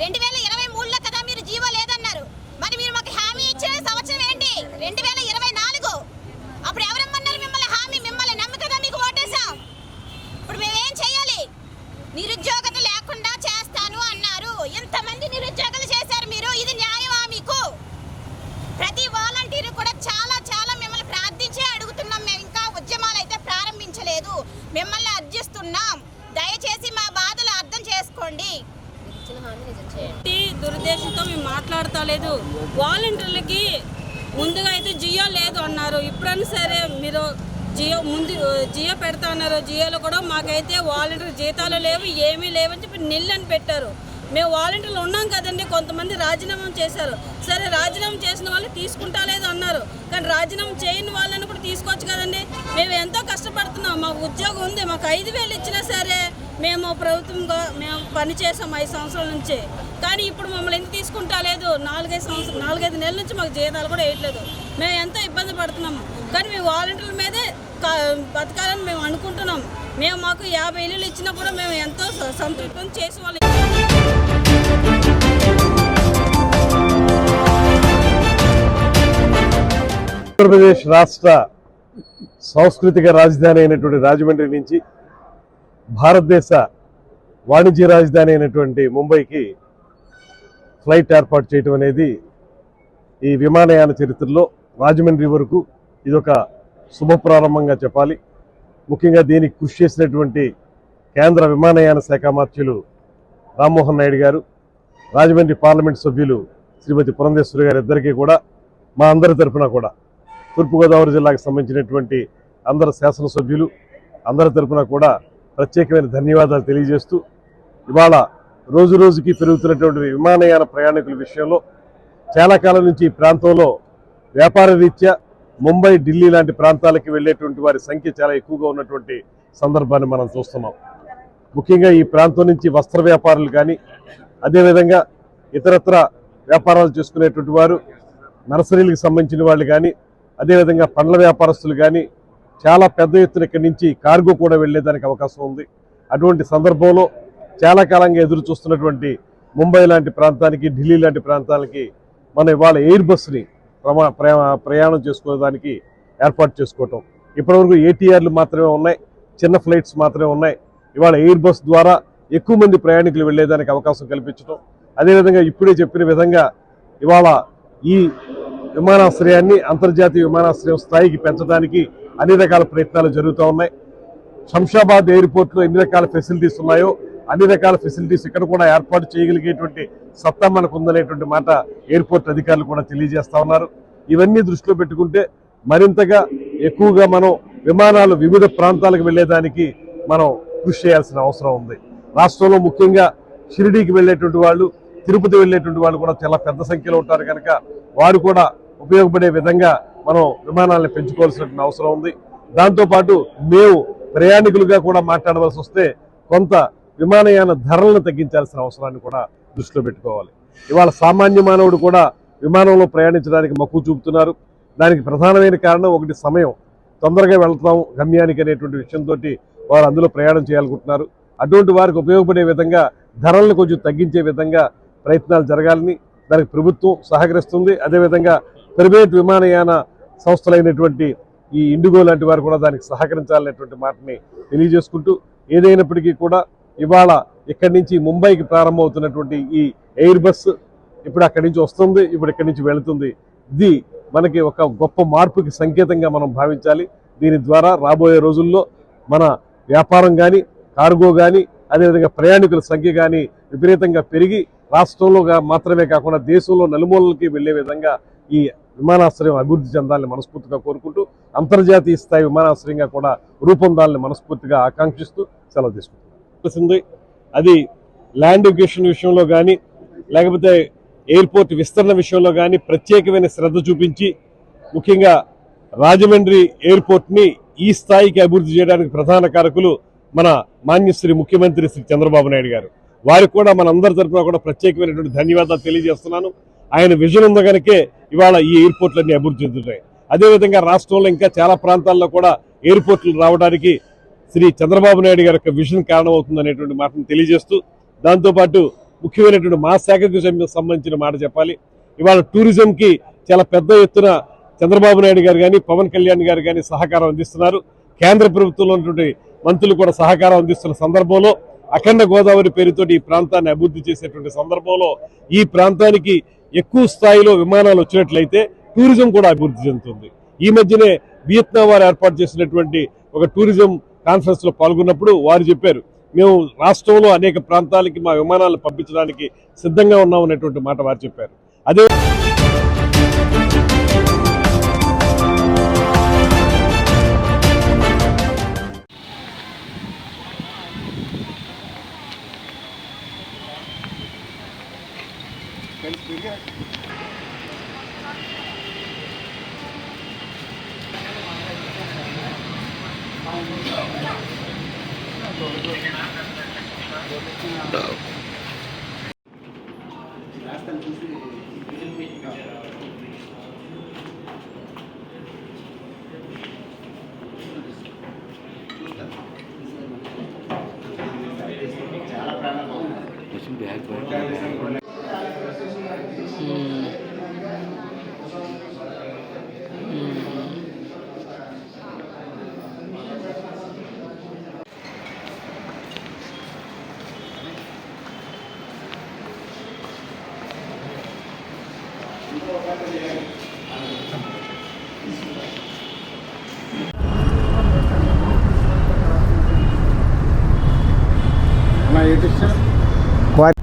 2023లో కదా మీరు జీవో లేదన్నారు. మరి మీరు మాకు హామీ ఇచ్చిన సంవత్సరం ఏంటి? 2024. అప్పుడు ఎవరమ్మన్నారు మిమ్మల్ని హామీ? మిమ్మల్ని నమ్మి కదా మీకు ఓటేసాం. ఇప్పుడు మేమేం చేయాలి? నిరుద్యోగత లేకుండా చేస్తాను అన్నారు. ఎంతమంది నిరుద్యోగులు చేశారు మీరు? ఇది న్యాయమా? మీరు కూడా చాలా చాలా మిమ్మల్ని ప్రార్థించే అడుగుతున్నాం. మేము ఇంకా ఉద్యమాలు అయితే ప్రారంభించలేదు, మిమ్మల్ని అర్జిస్తున్నాం. దయచేసి మా బాధలు అర్థం చేసుకోండి. దురుద్దేశంతో మేము మాట్లాడతలేదు. వాలంటీర్లకి ముందుగా అయితే జియో లేదు అన్నారు, ఇప్పుడైనా సరే మీరు జియో పెడతా అన్నారు. జియోలో కూడా మాకైతే వాలంటీర్ జీతాలు లేవు, ఏమీ లేవని చెప్పి నిల్లని పెట్టారు. మేము వాలంటీర్లు ఉన్నాం కదండి, కొంతమంది రాజీనామా చేశారు. సరే రాజీనామా చేసిన వాళ్ళు తీసుకుంటా లేదు అన్నారు, కానీ రాజీనామా చేయని వాళ్ళని కూడా తీసుకోవచ్చు కదండి. మేము ఎంతో కష్టపడుతున్నాం, మాకు ఉద్యోగం ఉంది, మాకు 5,000 ఇచ్చినా సరే మేము ప్రభుత్వంగా మేము పనిచేసాం 5 సంవత్సరాల నుంచి. కానీ ఇప్పుడు మమ్మల్ని ఎందుకు తీసుకుంటా లేదు? 4-5 నెలల నుంచి మాకు జీతాలు కూడా వేయట్లేదు. మేము ఎంతో ఇబ్బంది పడుతున్నాము, కానీ మేము వాలంటీర్ల మీదే బతకాలని మేము అనుకుంటున్నాం. మాకు 50 ఇల్లులు ఇచ్చినా కూడా మేము ఎంతో సంతృప్తం చేసేవాళ్ళం. ఆంధ్రప్రదేశ్ రాష్ట్ర సాంస్కృతిక రాజధాని అయినటువంటి రాజమండ్రి నుంచి భారతదేశ వాణిజ్య రాజధాని అయినటువంటి ముంబైకి ఫ్లైట్ ఏర్పాటు చేయడం అనేది ఈ విమానయాన చరిత్రలో రాజమండ్రి వరకు ఇదొక శుభప్రారంభంగా చెప్పాలి. ముఖ్యంగా దీనికి కృషి చేసినటువంటి కేంద్ర విమానయాన శాఖ మంత్రులు రామ్మోహన్ నాయుడు గారు, రాజమండ్రి పార్లమెంట్ సభ్యులు శ్రీమతి పురంధేశ్వరి గారు ఇద్దరికీ కూడా మా అందరి తరఫున కూడా, తూర్పుగోదావరి జిల్లాకు సంబంధించినటువంటి అందరు శాసనసభ్యులు అందరి తరఫున కూడా ప్రత్యేకమైన ధన్యవాదాలు తెలియజేస్తూ, ఇవాళ రోజు రోజుకి పెరుగుతున్నటువంటి విమానయాన ప్రయాణికుల విషయంలో చాలా కాలం నుంచి ఈ ప్రాంతంలో వ్యాపార రీత్యా ముంబై, ఢిల్లీ లాంటి ప్రాంతాలకి వెళ్ళేటువంటి వారి సంఖ్య చాలా ఎక్కువగా ఉన్నటువంటి సందర్భాన్ని మనం చూస్తున్నాం. ముఖ్యంగా ఈ ప్రాంతం నుంచి వస్త్ర వ్యాపారులు కానీ, అదేవిధంగా ఇతరత్ర వ్యాపారాలు చేసుకునేటువంటి వారు, నర్సరీలకు సంబంధించిన వాళ్ళు కానీ, అదేవిధంగా పండ్ల వ్యాపారస్తులు కానీ చాలా పెద్ద ఎత్తున ఇక్కడి నుంచి కార్గో కూడా వెళ్ళేదానికి అవకాశం ఉంది. అటువంటి సందర్భంలో చాలా కాలంగా ఎదురు చూస్తున్నటువంటి ముంబై లాంటి ప్రాంతానికి, ఢిల్లీ లాంటి ప్రాంతాలకి మనం ఇవాళ ఎయిర్ బస్ని ప్రయాణం చేసుకోవడానికి ఏర్పాటు చేసుకోవటం. ఇప్పటివరకు ఏటీఆర్లు మాత్రమే ఉన్నాయి, చిన్న ఫ్లైట్స్ మాత్రమే ఉన్నాయి. ఇవాళ ఎయిర్ బస్ ద్వారా ఎక్కువ మంది ప్రయాణికులు వెళ్ళేదానికి అవకాశం కల్పించడం, అదేవిధంగా ఇప్పుడే చెప్పిన విధంగా ఇవాళ ఈ విమానాశ్రయాన్ని అంతర్జాతీయ విమానాశ్రయం స్థాయికి పెంచడానికి అన్ని రకాల ప్రయత్నాలు జరుగుతూ ఉన్నాయి. శంషాబాద్ ఎయిర్పోర్ట్లో ఎన్ని రకాల ఫెసిలిటీస్ ఉన్నాయో అన్ని రకాల ఫెసిలిటీస్ ఇక్కడ కూడా ఏర్పాటు చేయగలిగేటువంటి సత్తా మనకు ఉందనేటువంటి మాట ఎయిర్పోర్ట్ అధికారులు కూడా తెలియజేస్తా ఉన్నారు. ఇవన్నీ దృష్టిలో పెట్టుకుంటే మరింతగా ఎక్కువగా మనం విమానాలు వివిధ ప్రాంతాలకు వెళ్ళేదానికి మనం కృషి చేయాల్సిన అవసరం ఉంది. రాష్ట్రంలో ముఖ్యంగా షిరిడీకి వెళ్ళేటువంటి వాళ్ళు, తిరుపతి వెళ్ళేటువంటి వాళ్ళు కూడా చాలా పెద్ద సంఖ్యలో ఉంటారు కనుక వారు కూడా ఉపయోగపడే విధంగా మనం విమానాలను పెంచుకోవాల్సిన అవసరం ఉంది. దాంతోపాటు మేము ప్రయాణికులుగా కూడా మాట్లాడవలసి వస్తే కొంత విమానయాన ధరలను తగ్గించాల్సిన అవసరాన్ని కూడా దృష్టిలో పెట్టుకోవాలి. ఇవాళ సామాన్య మానవుడు కూడా విమానంలో ప్రయాణించడానికి మక్కువ చూపుతున్నారు. దానికి ప్రధానమైన కారణం ఒకటి, సమయం, తొందరగా వెళ్తాం గమ్యానికి అనేటువంటి విషయంతో వారు అందులో ప్రయాణం చేయాలనుకుంటున్నారు. అటువంటి వారికి ఉపయోగపడే విధంగా ధరలను కొంచెం తగ్గించే విధంగా ప్రయత్నాలు జరగాలని దానికి ప్రభుత్వం సహకరిస్తుంది. అదేవిధంగా ప్రైవేట్ విమానయాన సంస్థలైనటువంటి ఈ ఇండిగో లాంటి వారు కూడా దానికి సహకరించాలనేటువంటి మాటని తెలియజేసుకుంటూ, ఏదైనప్పటికీ కూడా ఇవాళ ఇక్కడి నుంచి ముంబైకి ప్రారంభమవుతున్నటువంటి ఈ ఎయిర్ బస్ ఇప్పుడు అక్కడి నుంచి వస్తుంది, ఇప్పుడు ఇక్కడి నుంచి వెళుతుంది. ఇది మనకి ఒక గొప్ప మార్పుకి సంకేతంగా మనం భావించాలి. దీని ద్వారా రాబోయే రోజుల్లో మన వ్యాపారం కానీ, కార్గో కానీ, అదేవిధంగా ప్రయాణికుల సంఖ్య కానీ విపరీతంగా పెరిగి రాష్ట్రంలో మాత్రమే కాకుండా దేశంలో నలుమూలలకి వెళ్లే విధంగా ఈ విమానాశ్రయం అభివృద్ధి చెందాలని మనస్ఫూర్తిగా కోరుకుంటూ, అంతర్జాతీయ స్థాయి విమానాశ్రయంగా కూడా రూపొందాలని మనస్ఫూర్తిగా ఆకాంక్షిస్తూ సెలవు తీసుకుంటున్నాం. అది ల్యాండ్ ఎడ్యుకేషన్ విషయంలో కానీ, లేకపోతే ఎయిర్పోర్ట్ విస్తరణ విషయంలో కానీ ప్రత్యేకమైన శ్రద్ధ చూపించి, ముఖ్యంగా రాజమండ్రి ఎయిర్పోర్ట్ని ఈ స్థాయికి అభివృద్ధి చేయడానికి ప్రధాన కారకులు మన మాన్యశ్రీ ముఖ్యమంత్రి శ్రీ చంద్రబాబు నాయుడు గారు. వారికి కూడా మనందరి తరఫున కూడా ప్రత్యేకమైనటువంటి ధన్యవాదాలు తెలియజేస్తున్నాను. ఆయన విజన్ ఉన్న కనుకే ఇవాళ ఈ ఎయిర్పోర్ట్లన్నీ అభివృద్ధి చెందుతాయి. అదేవిధంగా రాష్ట్రంలో ఇంకా చాలా ప్రాంతాల్లో కూడా ఎయిర్పోర్ట్లు రావడానికి శ్రీ చంద్రబాబు నాయుడు గారి యొక్క విజన్ కారణమవుతుందనేటువంటి మాటను తెలియజేస్తూ, దాంతోపాటు ముఖ్యమైనటువంటి మా శాఖకు సంబంధించిన మాట చెప్పాలి. ఇవాళ టూరిజంకి చాలా పెద్ద ఎత్తున చంద్రబాబు నాయుడు గారు కానీ, పవన్ కళ్యాణ్ గారు కానీ సహకారం అందిస్తున్నారు. కేంద్ర ప్రభుత్వంలో ఉన్నటువంటి మంత్రులు కూడా సహకారం అందిస్తున్న సందర్భంలో అఖండ గోదావరి పేరుతోటి ఈ ప్రాంతాన్ని అభివృద్ధి చేసేటువంటి సందర్భంలో ఈ ప్రాంతానికి ఎక్కువ స్థాయిలో విమానాలు వచ్చినట్లయితే టూరిజం కూడా అభివృద్ధి చెందుతుంది. ఈ మధ్యనే వియత్నాం వారు ఏర్పాటు చేసినటువంటి ఒక టూరిజం కాన్ఫరెన్స్ లో పాల్గొన్నప్పుడు వారు చెప్పారు, మేము రాష్ట్రంలో అనేక ప్రాంతాలకి మా విమానాలు పంపించడానికి సిద్ధంగా ఉన్నాం అనేటువంటి మాట వారు చెప్పారు. అదే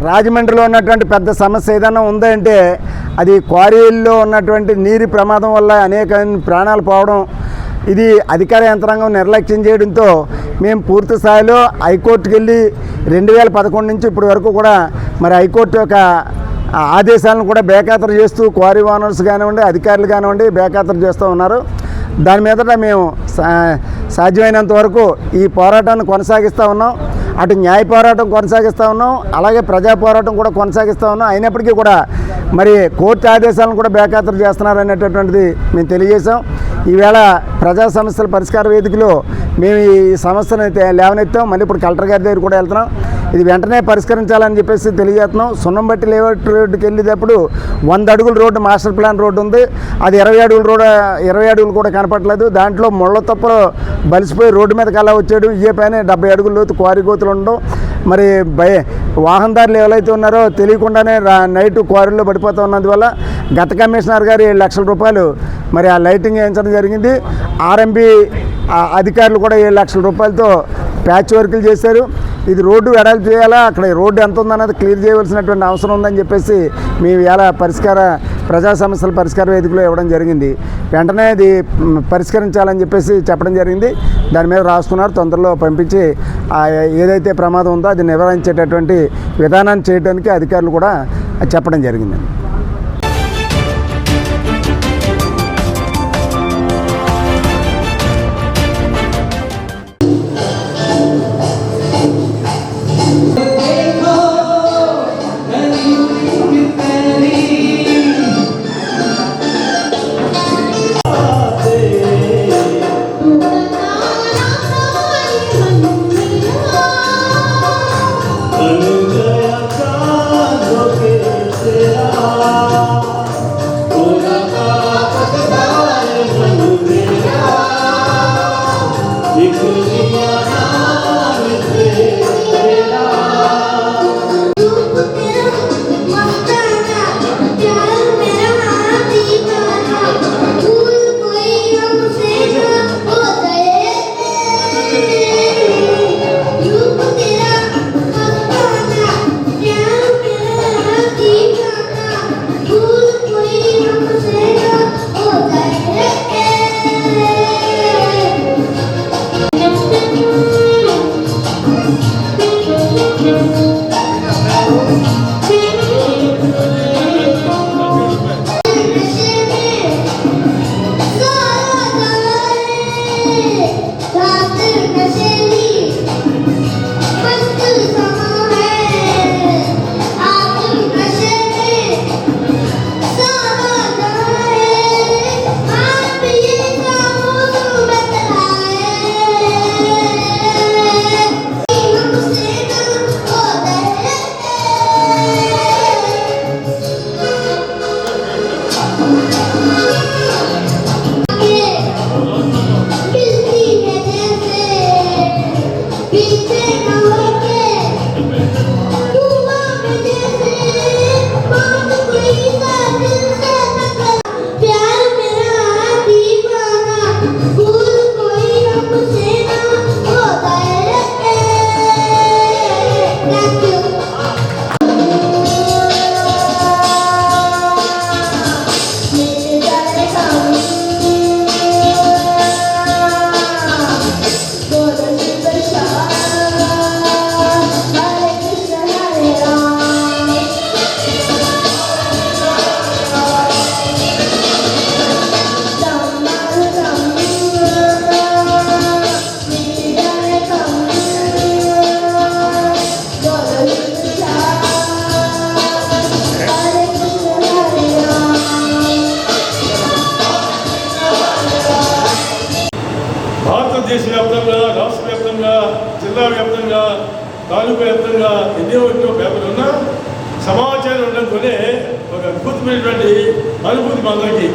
రాజమండ్రిలో ఉన్నటువంటి పెద్ద సమస్య ఏదైనా ఉందంటే అది క్వారీల్లో ఉన్నటువంటి నీరు ప్రమాదం వల్ల అనేక ప్రాణాలు పోవడం, ఇది అధికార యంత్రాంగం నిర్లక్ష్యం చేయడంతో మేము పూర్తి స్థాయిలో హైకోర్టుకి వెళ్ళి 2011 నుంచి ఇప్పటి వరకు కూడా మరి హైకోర్టు యొక్క ఆదేశాలను కూడా బేఖాతరు చేస్తూ క్వారీ ఓనర్స్ కానివ్వండి, అధికారులు కానివ్వండి బేఖాతరు చేస్తూ ఉన్నారు. దాని మీదట మేము సాధ్యమైనంత వరకు ఈ పోరాటాన్ని కొనసాగిస్తూ ఉన్నాం. అటు న్యాయ పోరాటం కొనసాగిస్తూ ఉన్నాం, అలాగే ప్రజా పోరాటం కూడా కొనసాగిస్తూ ఉన్నాం. అయినప్పటికీ కూడా మరి కోర్టు ఆదేశాలను కూడా బేఖాతరు చేస్తున్నారు అనేటటువంటిది మేము తెలియజేశాం. ఈవేళ ప్రజా సమస్యల పరిష్కార వేదికలో మేము ఈ సమస్యను లేవనెత్తాం. మళ్ళీ ఇప్పుడు కలెక్టర్ గారి దగ్గర కూడా వెళ్తున్నాం. ఇది వెంటనే పరిష్కరించాలని చెప్పేసి తెలియజేస్తున్నాం. సున్నంబట్టి లేఅవుట్ రోడ్డుకి వెళ్ళేటప్పుడు 100 అడుగుల రోడ్డు మాస్టర్ ప్లాన్ రోడ్డు ఉంది, అది 20 అడుగుల రోడ్డు 20 అడుగులు కూడా కనపట్లేదు. దాంట్లో ముళ్ళ తప్పలు బలిసిపోయి రోడ్డు మీదకి అలా వచ్చాడు. ఇయ్యే పైన 70 అడుగుల లోతు క్వారీ గోతులు ఉండడం, మరి వాహనదారులు ఎవరైతే ఉన్నారో తెలియకుండానే నైట్ క్వారీలో పడిపోతూ ఉన్నందువల్ల గత కమిషనర్ గారు 7 లక్షల రూపాయలు మరి ఆ లైటింగ్ వేయించడం జరిగింది. ఆర్ఎంబి అధికారులు కూడా 7 లక్షల రూపాయలతో ప్యాచ్ వర్కులు చేశారు. ఇది రోడ్డు వెడల్పు చేయాలా, అక్కడ రోడ్డు ఎంత ఉందన్నది క్లియర్ చేయవలసినటువంటి అవసరం ఉందని చెప్పేసి మేము ఇలా ప్రజా సమస్యల పరిష్కార వేదికలో ఇవ్వడం జరిగింది. వెంటనే ఇది పరిష్కరించాలని చెప్పేసి చెప్పడం జరిగింది. దాని మీద రాసుకున్నారు. తొందరలో పంపించి ఏదైతే ప్రమాదం ఉందో అది నివారించేటటువంటి విధానాన్ని చేయడానికి అధికారులు కూడా చెప్పడం జరిగింది. Hallelujah, God, look at దేశవ్యాప్తంగా, రాష్ట్ర వ్యాప్తంగా, జిల్లా వ్యాప్తంగా, తాలూకా వ్యాప్తంగా ఎన్నో పేపర్లు ఉన్నా సమాచారం ఉండడంతోనే ఒక అద్భుతమైనటువంటి అనుభూతి మనందరికీ.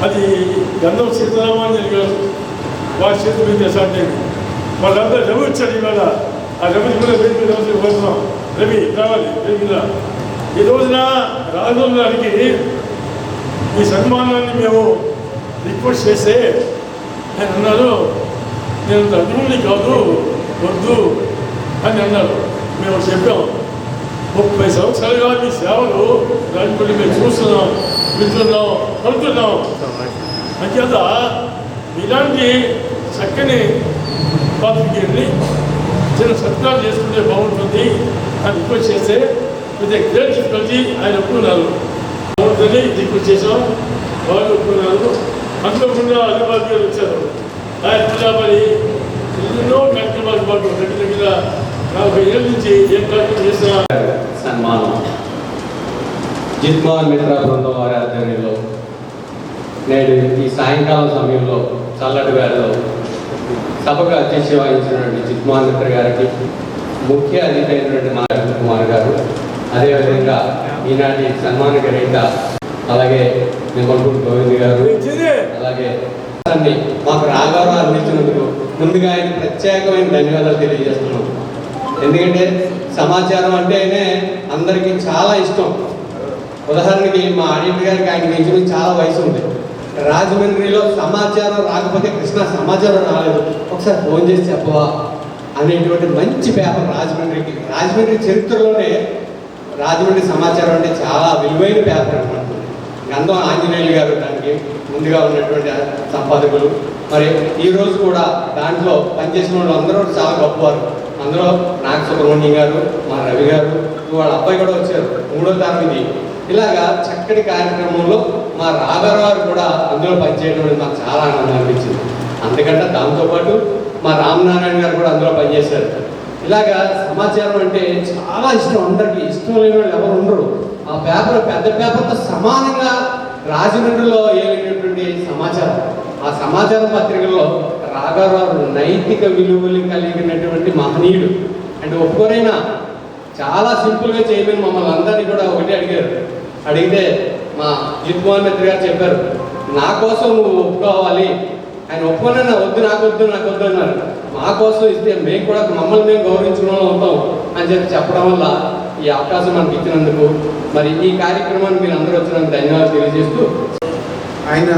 అది గంధం సీతారామాంజలి గారు వారి చేతి మీద సాధ్యం. వాళ్ళందరూ రవి వచ్చాడు ఇవాళ. ఆ రవి కూడా వేదిక రోజు పోతున్నాం. రవి రావాలి వేదిక. ఈ రోజున రాజు గారికి ఈ సన్మానాన్ని మేము రిక్వెస్ట్ చేస్తే ఆయన అన్నారు, నేను అర్జునుడిని కాదు, వద్దు అని అన్నారు. మేము చెప్పాం, 30 సంవత్సరాలుగా మీ సేవలు రాజపల్లి మేము చూస్తున్నాం, వింటున్నాం, పడుతున్నాం. అంచేత ఇలాంటి చక్కని పాత్రికేయుల్ని చిన్న సత్కారం చేసుకుంటే బాగుంటుంది అని రిక్వెస్ట్ చేస్తే విత్ గ్రేట్ డిఫికల్టీ ఆయన ఒప్పుకున్నారు. బాగుంటుంది రిక్వెస్ట్ చేసాం, వాళ్ళు ఒప్పుకున్నారు. అనుకోకుండా అధికారులు గారు వచ్చారు. ఆయన కూడా మరి ఎన్నో కార్యక్రమాలు పాటు దగ్గర 40 ఏళ్ళ నుంచి ఏం కార్యక్రమం చేసినా సన్మానం జిత్మాన్ మిత్ర బృందం వారి ఆధ్వర్యంలో నేడు ఈ సాయంకాలం సమయంలో చల్లటి వేళలో సభకు అధ్యక్ష వహించినటువంటి జిత్మాన్ మిత్ర గారికి, ముఖ్య అతిథి అయినటువంటి మా కుమార్ గారు, అదేవిధంగా ఈనాటి సన్మాన గ్రహీత అలాగే నిమ్మల్పూడి గోవింద్ గారు, అలాగే మాకు రాగారు అందించినందుకు ముందుగా ఆయన ప్రత్యేకమైన ధన్యవాదాలు తెలియజేస్తున్నాం. ఎందుకంటే సమాచారం అంటేనే అందరికీ చాలా ఇష్టం. ఉదాహరణకి మా ఆడిటర్ గారికి ఆయన నుంచి చాలా వయసు ఉంది. రాజమండ్రిలో సమాచారం రాకపోతే కృష్ణ సమాచారం రాలేదు, ఒకసారి ఫోన్ చేసి చెప్పవా అనేటువంటి మంచి పేపర్ రాజమండ్రికి. రాజమండ్రి చరిత్రలోనే రాజమండ్రి సమాచారం అంటే చాలా విలువైన పేపర్ అనమాట. గంధం ఆంజనేయులు గారు దానికి ముందుగా ఉన్నటువంటి సంపాదకులు. మరి ఈరోజు కూడా దాంట్లో పనిచేసిన వాళ్ళు అందరూ చాలా గొప్పవారు. అందులో నాగ సుబ్రహ్మణ్యం గారు, మా రవి గారు, వాళ్ళ అబ్బాయి కూడా వచ్చారు, 3వ తరం ఇది. ఇలాగా చక్కటి కార్యక్రమంలో మా రాఘారావు కూడా అందులో పనిచేయడం నాకు చాలా ఆనందం అనిపించింది. అందుకంటే దాంతోపాటు మా రామనారాయణ గారు కూడా అందులో పనిచేశారు. ఇలాగా సమాచారం అంటే చాలా ఇష్టం, అందరికీ ఇష్టం లేని వాళ్ళు ఎవరు ఉండరు. ఆ పేపర్ పెద్ద పేపర్తో సమానంగా రాజమండ్రిలో ఏమైనటువంటి సమాచారం, ఆ సమాచార పత్రికల్లో రాఘారావు నైతిక విలువలు కలిగినటువంటి మహనీయుడు. అంటే ఒప్పుకోరైనా చాలా సింపుల్గా చేయమని మమ్మల్ని అందరినీ కూడా ఒకటి అడిగారు. అడిగితే మా జిత్మోహన్ మిత్ర గారు చెప్పారు, నా కోసం నువ్వు ఒప్పుకోవాలి. ఆయన ఒప్పుకోనన్నా వద్దు, నాకు వద్దు, నాకు వద్దు అన్నారు. మా కోసం ఇస్తే మేము కూడా మమ్మల్ని మేము గౌరవించుకునే అవుతాం అని చెప్పడం వల్ల ఈ అవకాశం మనకి ఇచ్చినందుకు, మరి ఈ కార్యక్రమాన్ని మీరు అందరూ వచ్చినందుకు ధన్యవాదాలు తెలియజేస్తూ, ఆయన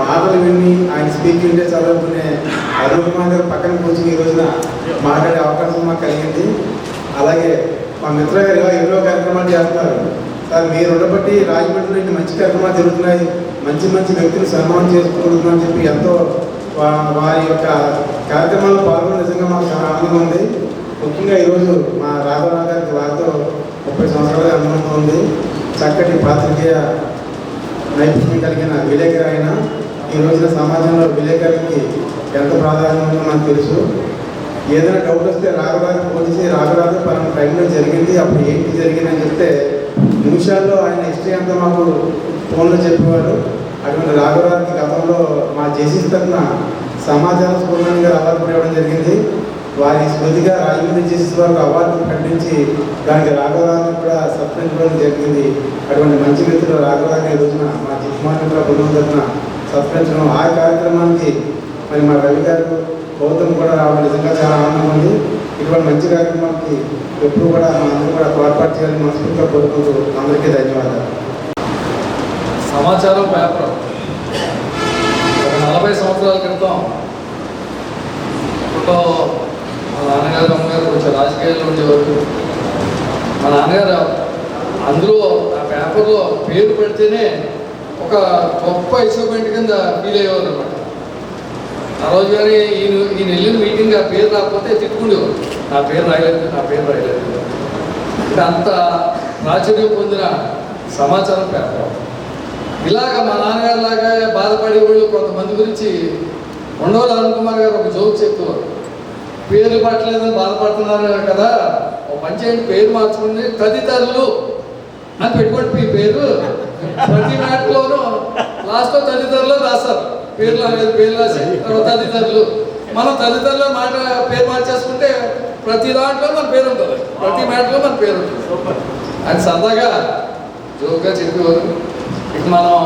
మాటలు విని ఆయన స్పీచ్ వింటే చదువుకునే అరుణ్ కుమార్ గారు పక్కన కూర్చుని ఈ రోజున మాట్లాడే అవకాశం మాకు కలిగింది. అలాగే మా మిత్ర గారు ఇలా ఎన్నో కార్యక్రమాలు చేస్తున్నారు. సార్ మీరు ఉండబట్టి రాజమండ్రి నుండి మంచి కార్యక్రమాలు జరుగుతున్నాయి, మంచి మంచి వ్యక్తులు సన్మానం చేసుకోగలుగుతున్నామని చెప్పి ఎంతో వారి యొక్క కార్యక్రమాల్లో పాల్గొని నిజంగా మాకు చాలా ఆనందంగా ఉంది. ముఖ్యంగా ఈరోజు మా రాఘవరావు గారికి వారితో 30 సంవత్సరాలుగా అనుభవం ఉంది. చక్కటి పాత్రికేయ నైపుణ్యం కలిగిన విలేకరు అయిన ఈ రోజున సమాజంలో విలేకరులకి ఎంత ప్రాధాన్యం ఉందో నాకు తెలుసు. ఏదైనా డౌట్ వస్తే రాఘవరావుకి ఫోన్ చేసి రాఘవరావు పలానా టైంలో జరిగింది, అప్పుడు ఏంటి జరిగిందని చెప్తే నిమిషాల్లో ఆయన హిస్టరీ అంతా మాకు ఫోన్లో చెప్పేవారు. అటువంటి రాఘవరావుకి గతంలో మా జేసీస్ తరఫున సమాచార స్ఫూర్ణంగా అవార్డు ఇవ్వడం జరిగింది. వారి స్మృతిగా రాజమండ్రి జేసీస్ వారికి అవార్డు ప్రకటించి దానికి రాఘవరావుని కూడా సస్పెండ్ చేయడం జరిగింది. అటువంటి మంచి మిత్రులు రాఘవరావుని ఈ రోజున మా జిత్మాన్ మిత్ర బృందం తరఫున సస్పెండ్ చేయడం, ఆ కార్యక్రమానికి మరి మా రవి గారు గౌతమ్ కూడా రావడం నిజంగా చాలా ఆనందంగా ఉంది. ఇటువంటి మంచి కార్యక్రమానికి ఎప్పుడు కూడా అందరూ కూడా తోడ్పాటు చేయాలని మనస్ఫూర్తిగా కోరుకుంటూ అందరికీ ధన్యవాదాలు. సమాచారం పేపర్ 40 సంవత్సరాల క్రితం ఇప్పుడు మా నాన్నగారు అమ్మగారు కొంచెం రాజకీయాల్లో ఉండేవారు. మా నాన్నగారు అందులో ఆ పేపర్లో పేరు పెడితేనే ఒక గొప్ప అచీవ్మెంట్ కింద ఫీల్ అయ్యేవారు అనమాట. ఆ రోజు కానీ ఈయన వెళ్ళిన మీటింగ్ ఆ పేరు రాకపోతే తిట్టుకుండేవారు, నా పేరు రాయలేదు. అంత ప్రాచుర్యం పొందిన సమాచారం పేపర్. ఇలాగ మా నాన్నగారు లాగా బాధపడే వాళ్ళు కొంతమంది గురించి ఉండవల్లి అరుణ్ కుమార్ గారు ఒక జోక్ చెప్తున్నారు. పేరు పట్టలేదని బాధపడుతున్నారు కదా, ఒక మంచి పేరు మార్చుకుని తదితరులు అని పెట్టుకోండి. మీ పేరు ప్రతి మ్యాట్లోనూ లాస్ట్లో తదితరులు రాస్తారు. పేరు రాసి తదితరులు. మనం తదితరులు పేరు మార్చేసుకుంటే ప్రతి దాంట్లో మన పేరు ఉంటుంది, ప్రతి మ్యాట్లో మన పేరు ఉంటుంది. అది సరదాగా జోక్గా చెప్పేవారు. ఇక మనం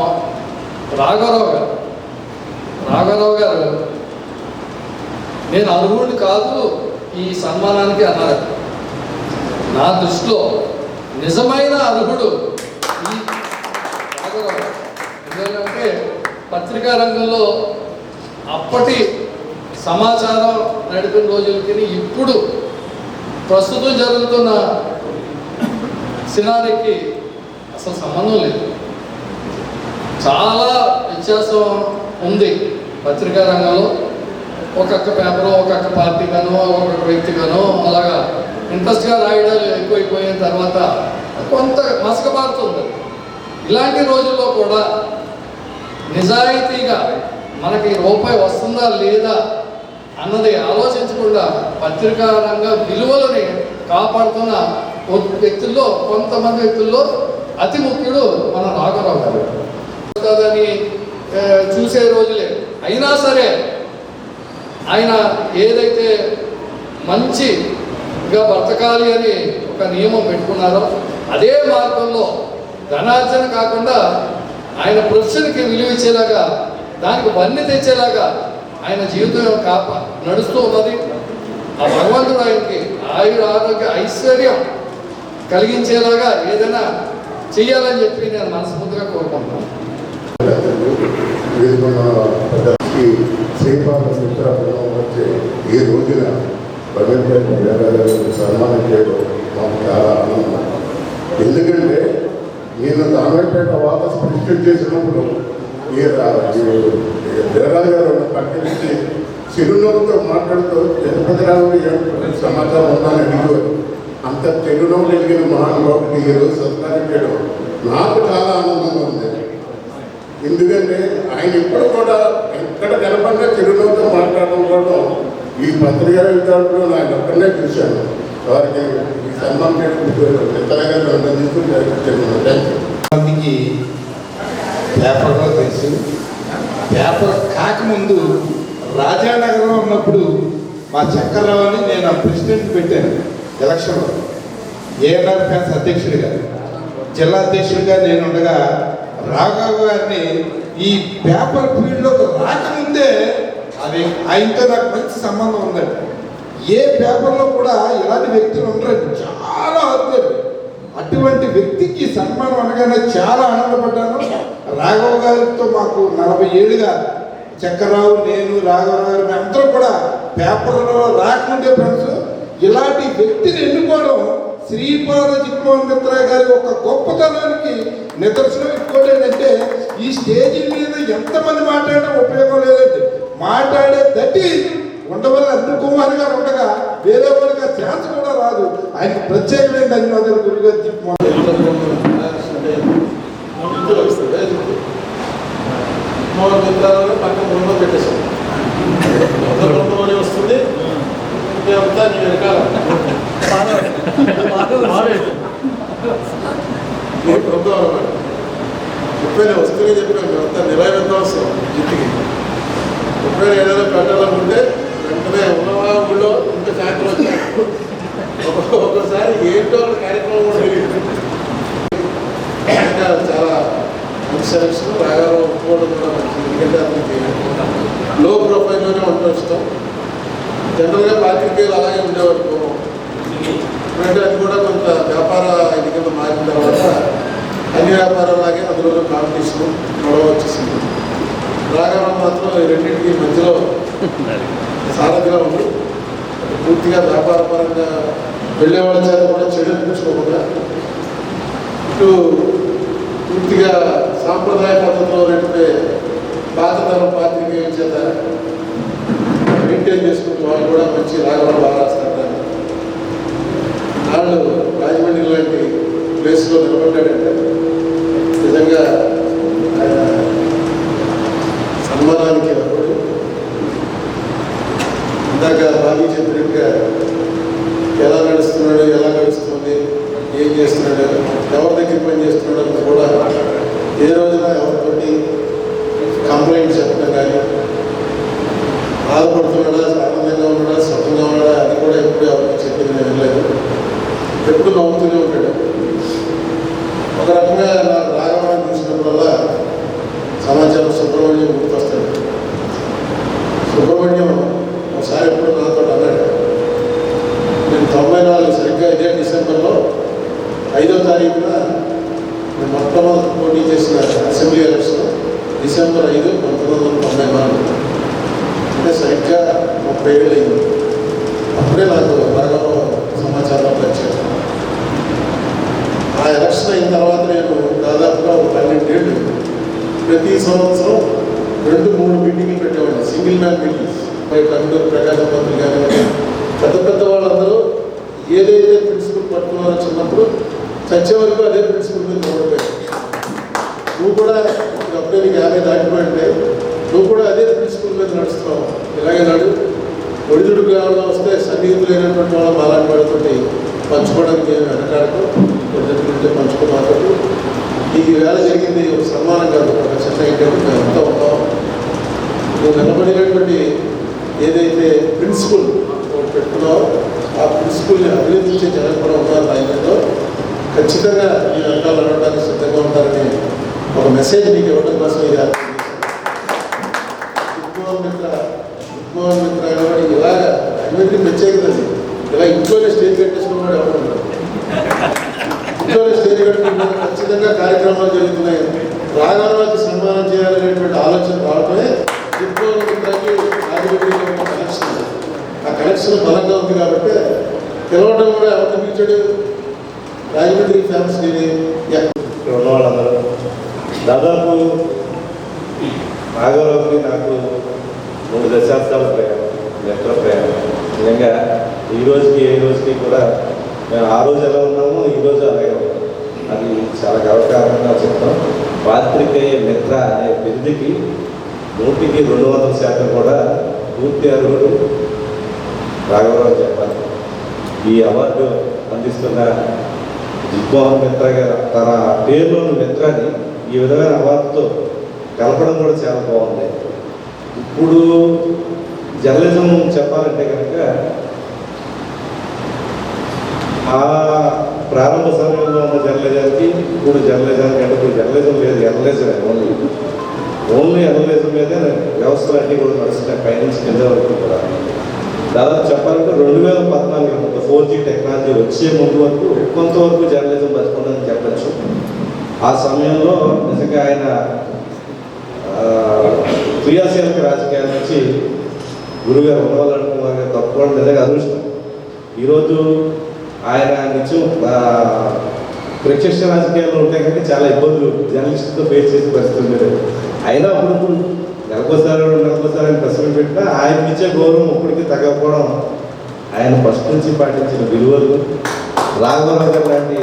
రాఘవరావు గారు నేను అర్హుడిని కాదు ఈ సన్మానానికి అన్నారు. నా దృష్టిలో నిజమైన అర్హుడు ఈ రాఘవరావు. ఎందుకంటే పత్రికా రంగంలో అప్పటి సమాచారం నడిపిన రోజులకి ఇప్పుడు ప్రస్తుతం జరుగుతున్న సినారీకి అసలు సంబంధం లేదు. చాలా వ్యత్యాసం ఉంది పత్రికా రంగంలో. ఒక్కొక్క పేపరు ఒక్కొక్క పార్టీ గానో ఒక్కొక్క వ్యక్తి గానో అలాగా ఇంట్రెస్ట్గా రాయడాలు ఎక్కువైపోయిన తర్వాత కొంత మసకబారుతుంది. ఇలాంటి రోజుల్లో కూడా నిజాయితీగా మనకి రూపాయి వస్తుందా లేదా అన్నది ఆలోచించకుండా పత్రికా రంగ విలువలని కాపాడుతున్న కొంతమంది వ్యక్తుల్లో అతి ముఖ్యుడు మన రాఘవరావు గారు. అని చూసే రోజులే అయినా సరే ఆయన ఏదైతే మంచిగా బ్రతకాలి అని ఒక నియమం పెట్టుకున్నారో అదే మార్గంలో ధనార్జన కాకుండా ఆయన ప్రొఫెషన్కి విలువ ఇచ్చేలాగా, దానికి వన్నె తెచ్చేలాగా ఆయన జీవితం నడుస్తూ ఉన్నది. ఆ భగవంతుడు ఆయనకి ఆరోగ్య ఐశ్వర్యం కలిగించేలాగా ఏదైనా చెయ్యాలని చెప్పి నేను మనస్ఫూర్తిగా కోరుకుంటున్నాను. వచ్చే ఈ రోజున సన్మానం చేయడం మాకు చాలా ఆనందం. ఎందుకంటే నేను దామేపేట వాపస్ ప్రెసిడెంట్ చేసినప్పుడు దేవరాజు గారు పక్కన నుంచి చిరునవ్వుతో మాట్లాడుతూ జనపతి రావుడు సమాచారం ఉందని అడిగేవారు. అంత చిరునవ్వులు ఎదిగిన మహానుభావుడికి ఈరోజు సత్కారం చేయడం నాకు చాలా ఆనందంగా ఉంది. ఎందుకంటే ఆయన ఇప్పుడు కూడా ఎక్కడ కనపడినా చిరునవ్వుతో మాట్లాడడం కూడా ఈ పత్రికా విధానంలో ఆయన ఒక్కడనే చూశాను. వారికి ఈ సన్మానం మందికి పేపర్లో తెలుసు. పేపర్ కాకముందు రాజానగరం ఉన్నప్పుడు మా చక్కర్రావు అని నేను ప్రెసిడెంట్ పెట్టాను ఎలక్షన్లో. ఏఎన్ఆర్ ఫ్యాన్స్ అధ్యక్షుడిగా, జిల్లా అధ్యక్షుడిగా నేను ఉండగా రాఘవ్ గారిని ఈ పేపర్ ఫీల్డ్లోకి రాకముందే అది ఆయనతో నాకు మంచి సంబంధం ఉందండి. ఏ పేపర్లో కూడా ఇలాంటి వ్యక్తులు ఉండరండి, చాలా అద్భుతం. అటువంటి వ్యక్తికి సన్మానం అనగానే చాలా ఆనందపడ్డాను. రాఘవ్ గారితో మాకు 40 ఏళ్ళుగా చక్కరావు, నేను, రాఘవరావు గారు అందరూ కూడా పేపర్లో రాకముందే ఫ్రెండ్స్. ఇలాంటి వ్యక్తిని ఎన్నుకోవడం శ్రీపాద చిట్మోహన్ మిత్ర గారి ఒక గొప్పతనానికి నిదర్శనం. ఇంకోటి ఏంటంటే ఈ స్టేజీ మీద ఎంతమంది మాట్లాడినా ఉపయోగం లేదండి. మాట్లాడే దట్టి ఉండవల్లి అరుణ్ కుమార్ గారు ఉండగా వేరే వాళ్ళకి ఆ ఛాన్స్ కూడా రాదు. ఆయనకి ప్రత్యేకమైన ధన్యవాదాలు గురుగారు చిట్మోహన్. పక్కన బృందం పెట్టేసాం. బృందం అని వస్తుంది అంతా నీ వెనకాల బృందం అనమాట. ముప్పై వస్తువులే చెప్పాను మేమంతా నిలబెట్టవలసిన ఇంటికి. ముప్పై ఏదైనా పెట్టాలనుకుంటే వెంటనే ఉన్నవా ఊళ్ళో ఇంత సాయంత్రం వచ్చాను. ఒక్కోసారి ఏంటో కార్యక్రమం కూడా తెలియదు. చాలా మంచి సెలక్షన్. రాగారావు ఒప్పుకోవడం కూడా మంచిది. ఎందుకంటే అతనికి లో ప్రొఫైల్లోనే ఉండడం ఇష్టం. జనరల్గా పాత్రికేయులు అలాగే ఉండేవారు. ఎందుకంటే అది కూడా కొంత వ్యాపార ఇది కింద మారిన తర్వాత అన్ని వ్యాపారాలాగే అందులో కాంపిటీషన్ గొడవ వచ్చేసింది. రాఘవరావు మాత్రం ఈ రెండింటికి మధ్యలో సారథిగా ఉంది. పూర్తిగా వ్యాపారపరంగా వెళ్ళే వాళ్ళ చేత కూడా చెడు అనిపించుకోకుండా ఇటు పూర్తిగా సాంప్రదాయ పద్ధతిలో నడిపే పాతతరం పాత్రికేయుల చేత మెయింటైన్ చేసుకుంటూ వాళ్ళు కూడా మంచి రాగవరం బాగా రాస్తుంటారు. వాళ్ళు రాజమండ్రి లాంటి ప్లేస్లో నిలబడ్డాడంటే నిజంగా ఆయన సన్మానానికి అప్పుడు ఇందాక బాబీ చెప్పినట్టుగా ఎలా నడుస్తున్నాడు, ఎలా నడుస్తుంది, ఏం చేస్తున్నాడు, ఎవరి దగ్గర పని చేస్తున్నాడు అని కూడా ఏ రోజున ఎవరితోటి కంప్లైంట్ చెప్పడం కానీ, బాధపడుతున్నాడా, ఆనందంగా ఉన్నాడా, సుఖంగా ఉన్నాడా అది కూడా ఎప్పుడు ఎవరికి చెప్పింది నేను వినలేదు. ఎప్పుడు నవ్వుతూనే ఉంటాడు. ఒక రకంగా నాకు రాఘవాన్ని చూసినప్పుడల్లా సమాచారం సుబ్రహ్మణ్యం గుర్తొస్తాడు. సుబ్రహ్మణ్యం ఒకసారి ఎప్పుడు నాతో అన్నాడు, నేను 94 సరిగ్గా ఇదే డిసెంబర్లో 5వ తారీఖున నేను మొట్టమొదటి పోటీ చేసిన అసెంబ్లీ ఎలక్షన్ డిసెంబర్ 5, 1994 అంటే సరిగ్గా 30 ఏళ్ళు అయింది. అప్పుడే నాకు రాఘవ సమాచారం వచ్చాను. ఆ ఎలక్షన్ అయిన తర్వాత నేను దాదాపుగా ఒక 12 ఏళ్ళు ప్రతి సంవత్సరం 2-3 మీటింగ్లు పెట్టేవాడిని, సింగిల్ మ్యాన్ మీటింగ్స్. కంటూరు ప్రకాశం మంత్రి కానీ పెద్ద పెద్ద వాళ్ళందరూ ఏదైతే ప్రిన్సిపల్ పట్టుకున్నారో చిన్నప్పుడు చచ్చే వరకు అదే ప్రిన్సిపల్ మీద నిలబడిపోయాడు. నువ్వు కూడా అప్పుడే నీకు 50 దాటిపోయింటే నువ్వు కూడా అదే ప్రిన్సిపల్ మీద నడుస్తున్నావు. ఇలాగే నాడు ఒడిదుడు కావాలో వస్తే సన్నిహితులైనటువంటి వాళ్ళు అలాంటి వాళ్ళతోటి పంచుకోవడానికి ఏమి వెనకాడకు, ఒడిదుడుకుంటే పంచుకోమాకు. నీకు వేళ జరిగింది ఒక సన్మానం కాదు, ఒక చిన్న ఇంటి ఎంత ఉన్నావు. నువ్వు నిలబడినటువంటి ఏదైతే ప్రిన్సిపల్ పెట్టుకున్నావో ఆ ప్రిన్సిపల్ని అభినందించే జనం కూడా ఉన్నారు రాజ్యంలో. ఖచ్చితంగా ఈ రంగాలు అనడానికి సిద్ధంగా ఉంటారని ఒక మెసేజ్ నీకు ఇవ్వడం కోసం ఇది జగన్మోహన్ మిత్ర అనేవాడు ఇలాగ అన్నింటినీ ప్రత్యేకత. ఇలా ఇంట్లోనే స్టేజ్ కట్టేసుకున్నాడు ఎవరు ఉన్నారు. ఇంట్లోనే స్టేజ్ కట్టుకుంటున్నారు. ఖచ్చితంగా కార్యక్రమాలు జరుగుతున్నాయి. రాఘవరావుకి సన్మానం చేయాలనేటువంటి ఆలోచన రావడమే జగన్మోహన్ మిత్రకి రాజమండ్రిలో కనెక్షన్. ఆ కనెక్షన్ బలంగా ఉంది కాబట్టి పిలవడం కూడా ఎవరు పిలిచాడు, రాజమండ్రి ఫ్యాన్స్ ఉన్నవాళ్ళందరూ దాదాపు రాఘవరావుకి నాకు 3 దశాబ్దాల ప్రయాణం, లెక్కల ప్రయాణం. నిజంగా ఈ రోజుకి కూడా మేము ఆ రోజు ఎలా ఉన్నామో ఈ రోజు అలాగే ఉన్నాం. అది చాలా గర్వకారణంగా చెప్తాం. పాత్రికేయ మిత్ర అనే బిరుదుకి 100కి 200% కూడా పూర్తి అర్హుడు రాఘవరావు చెప్పాలి. ఈ అవార్డు అందిస్తున్న జగన్మోహన్ మిత్ర గారు తన పేరులోని మిత్రాన్ని ఈ విధమైన అవార్డుతో కలపడం కూడా చాలా బాగుంది. ఇప్పుడు జర్నలిజం చెప్పాలంటే కనుక ఆ ప్రారంభ సమయంలో ఉన్న జర్నలిజానికి ఇప్పుడు జర్నలిజానికి అంటే ఇప్పుడు జర్నలిజం లేదు, ఎర్నలిజం ఓన్లీ ఎర్నలిజం మీదే వ్యవస్థలు అన్నీ కూడా నడుస్తున్నాయి పైనుంచి కింద వరకు కూడా. దాదాపు చెప్పాలంటే 2014 4G టెక్నాలజీ వచ్చే ముందు వరకు కొంతవరకు జర్నలిజం బతుకుందని చెప్పచ్చు. ఆ సమయంలో నిజంగా ఆయన క్రియాశీలక రాజకీయాల నుంచి గురుగారు ఉండవాలనుకున్న తప్పకుండా నిజంగా అదృష్టం. ఈరోజు ఆయన నిత్యం ప్రత్యక్ష రాజకీయాల్లో ఉంటే కానీ చాలా ఇబ్బందులు జర్నలిస్టుతో ఫేస్ చేసే పరిస్థితి ఉండేది. అయినా అప్పుడు నెలకోసారి ప్రశ్నలు పెట్టినా ఆయనకి ఇచ్చే గౌరవం ఇప్పటికీ తగ్గకపోవడం ఆయన ఫస్ట్ నుంచి పాటించిన విలువలు. రాఘవరావు గారు లాంటి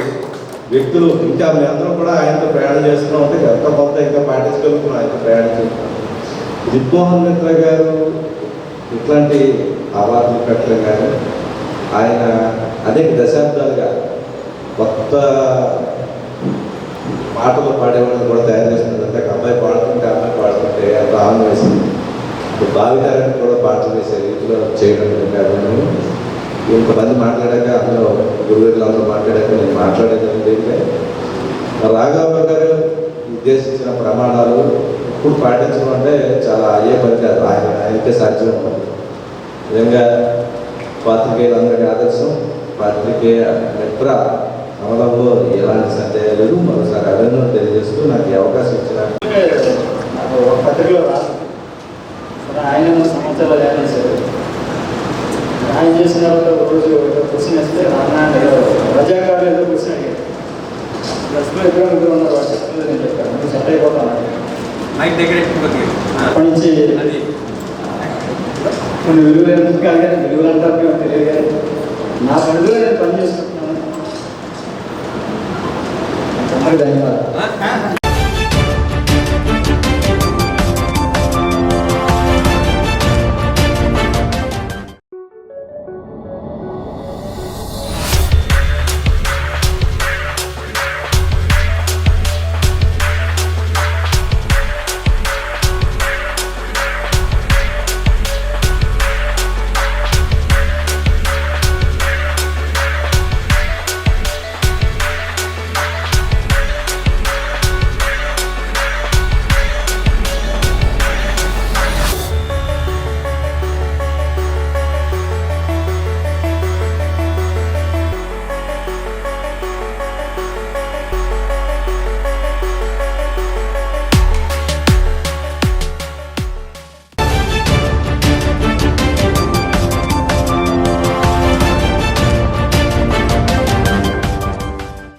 వ్యక్తులు ఇంకా మీ అందరం కూడా ఆయనతో ప్రయాణం చేస్తున్నాం అంటే ఎంత కొంత ఇంకా పాటించగలుగుతున్నాం ఆయనతో ప్రయాణం చేస్తున్నాం. జగన్మోహన్ మిత్ర గారు ఇట్లాంటి అవార్డులు పెట్టడం కానీ ఆయన అనేక దశాబ్దాలుగా కొత్త పాటలు పాడేవాళ్ళని కూడా తయారు చేస్తున్నారు. అంటే అమ్మాయి పాడుతుంటే అంత ఆనందం వేసింది. ఇప్పుడు భావితరానికి కూడా పాటలు వేసే రీతిలో చేయడం అభినందనలు. ఇంతమంది మాట్లాడాక అందులో గురువులు అందరూ మాట్లాడాక నేను మాట్లాడేది ఏంటంటే రాఘవరావు గారు ఉద్దేశించిన ప్రమాణాలు ఇప్పుడు పాటించడం అంటే చాలా అయ్యే పని కాదు. ఆయనకే సాధ్యం ఉంటుంది. నిజంగా పాత్రికేయులందరికీ ఆదర్శం. పాత్రికేయ మిత్ర అమలంలో ఎలాంటి సందేహాలు లేదు. మరోసారి అభినందనలు తెలియజేస్తూ నాకు ఈ అవకాశం ఇచ్చిన పత్రికలో రాదు ఆయన సంవత్సరాలు చేశారు. ఆయన చేసినప్పుడు రోజు క్వశ్చన్ వేస్తే రజాకారులు ఏదో క్వశ్చన్ అడిగారు. ప్లస్లో ఇద్దరు ఉన్నారు. వస్తుంది నేను చెప్పాను, నువ్వు సెట్ అయిపోతాను. మైక్ దగ్గర అప్పటి నుంచి అది కొన్ని విలువలు కాదు కానీ విలువలు అంటారు మేము తెలియదు కానీ నా పనిలో నేను పని చేసుకుంటున్నాను. ధన్యవాదాలు.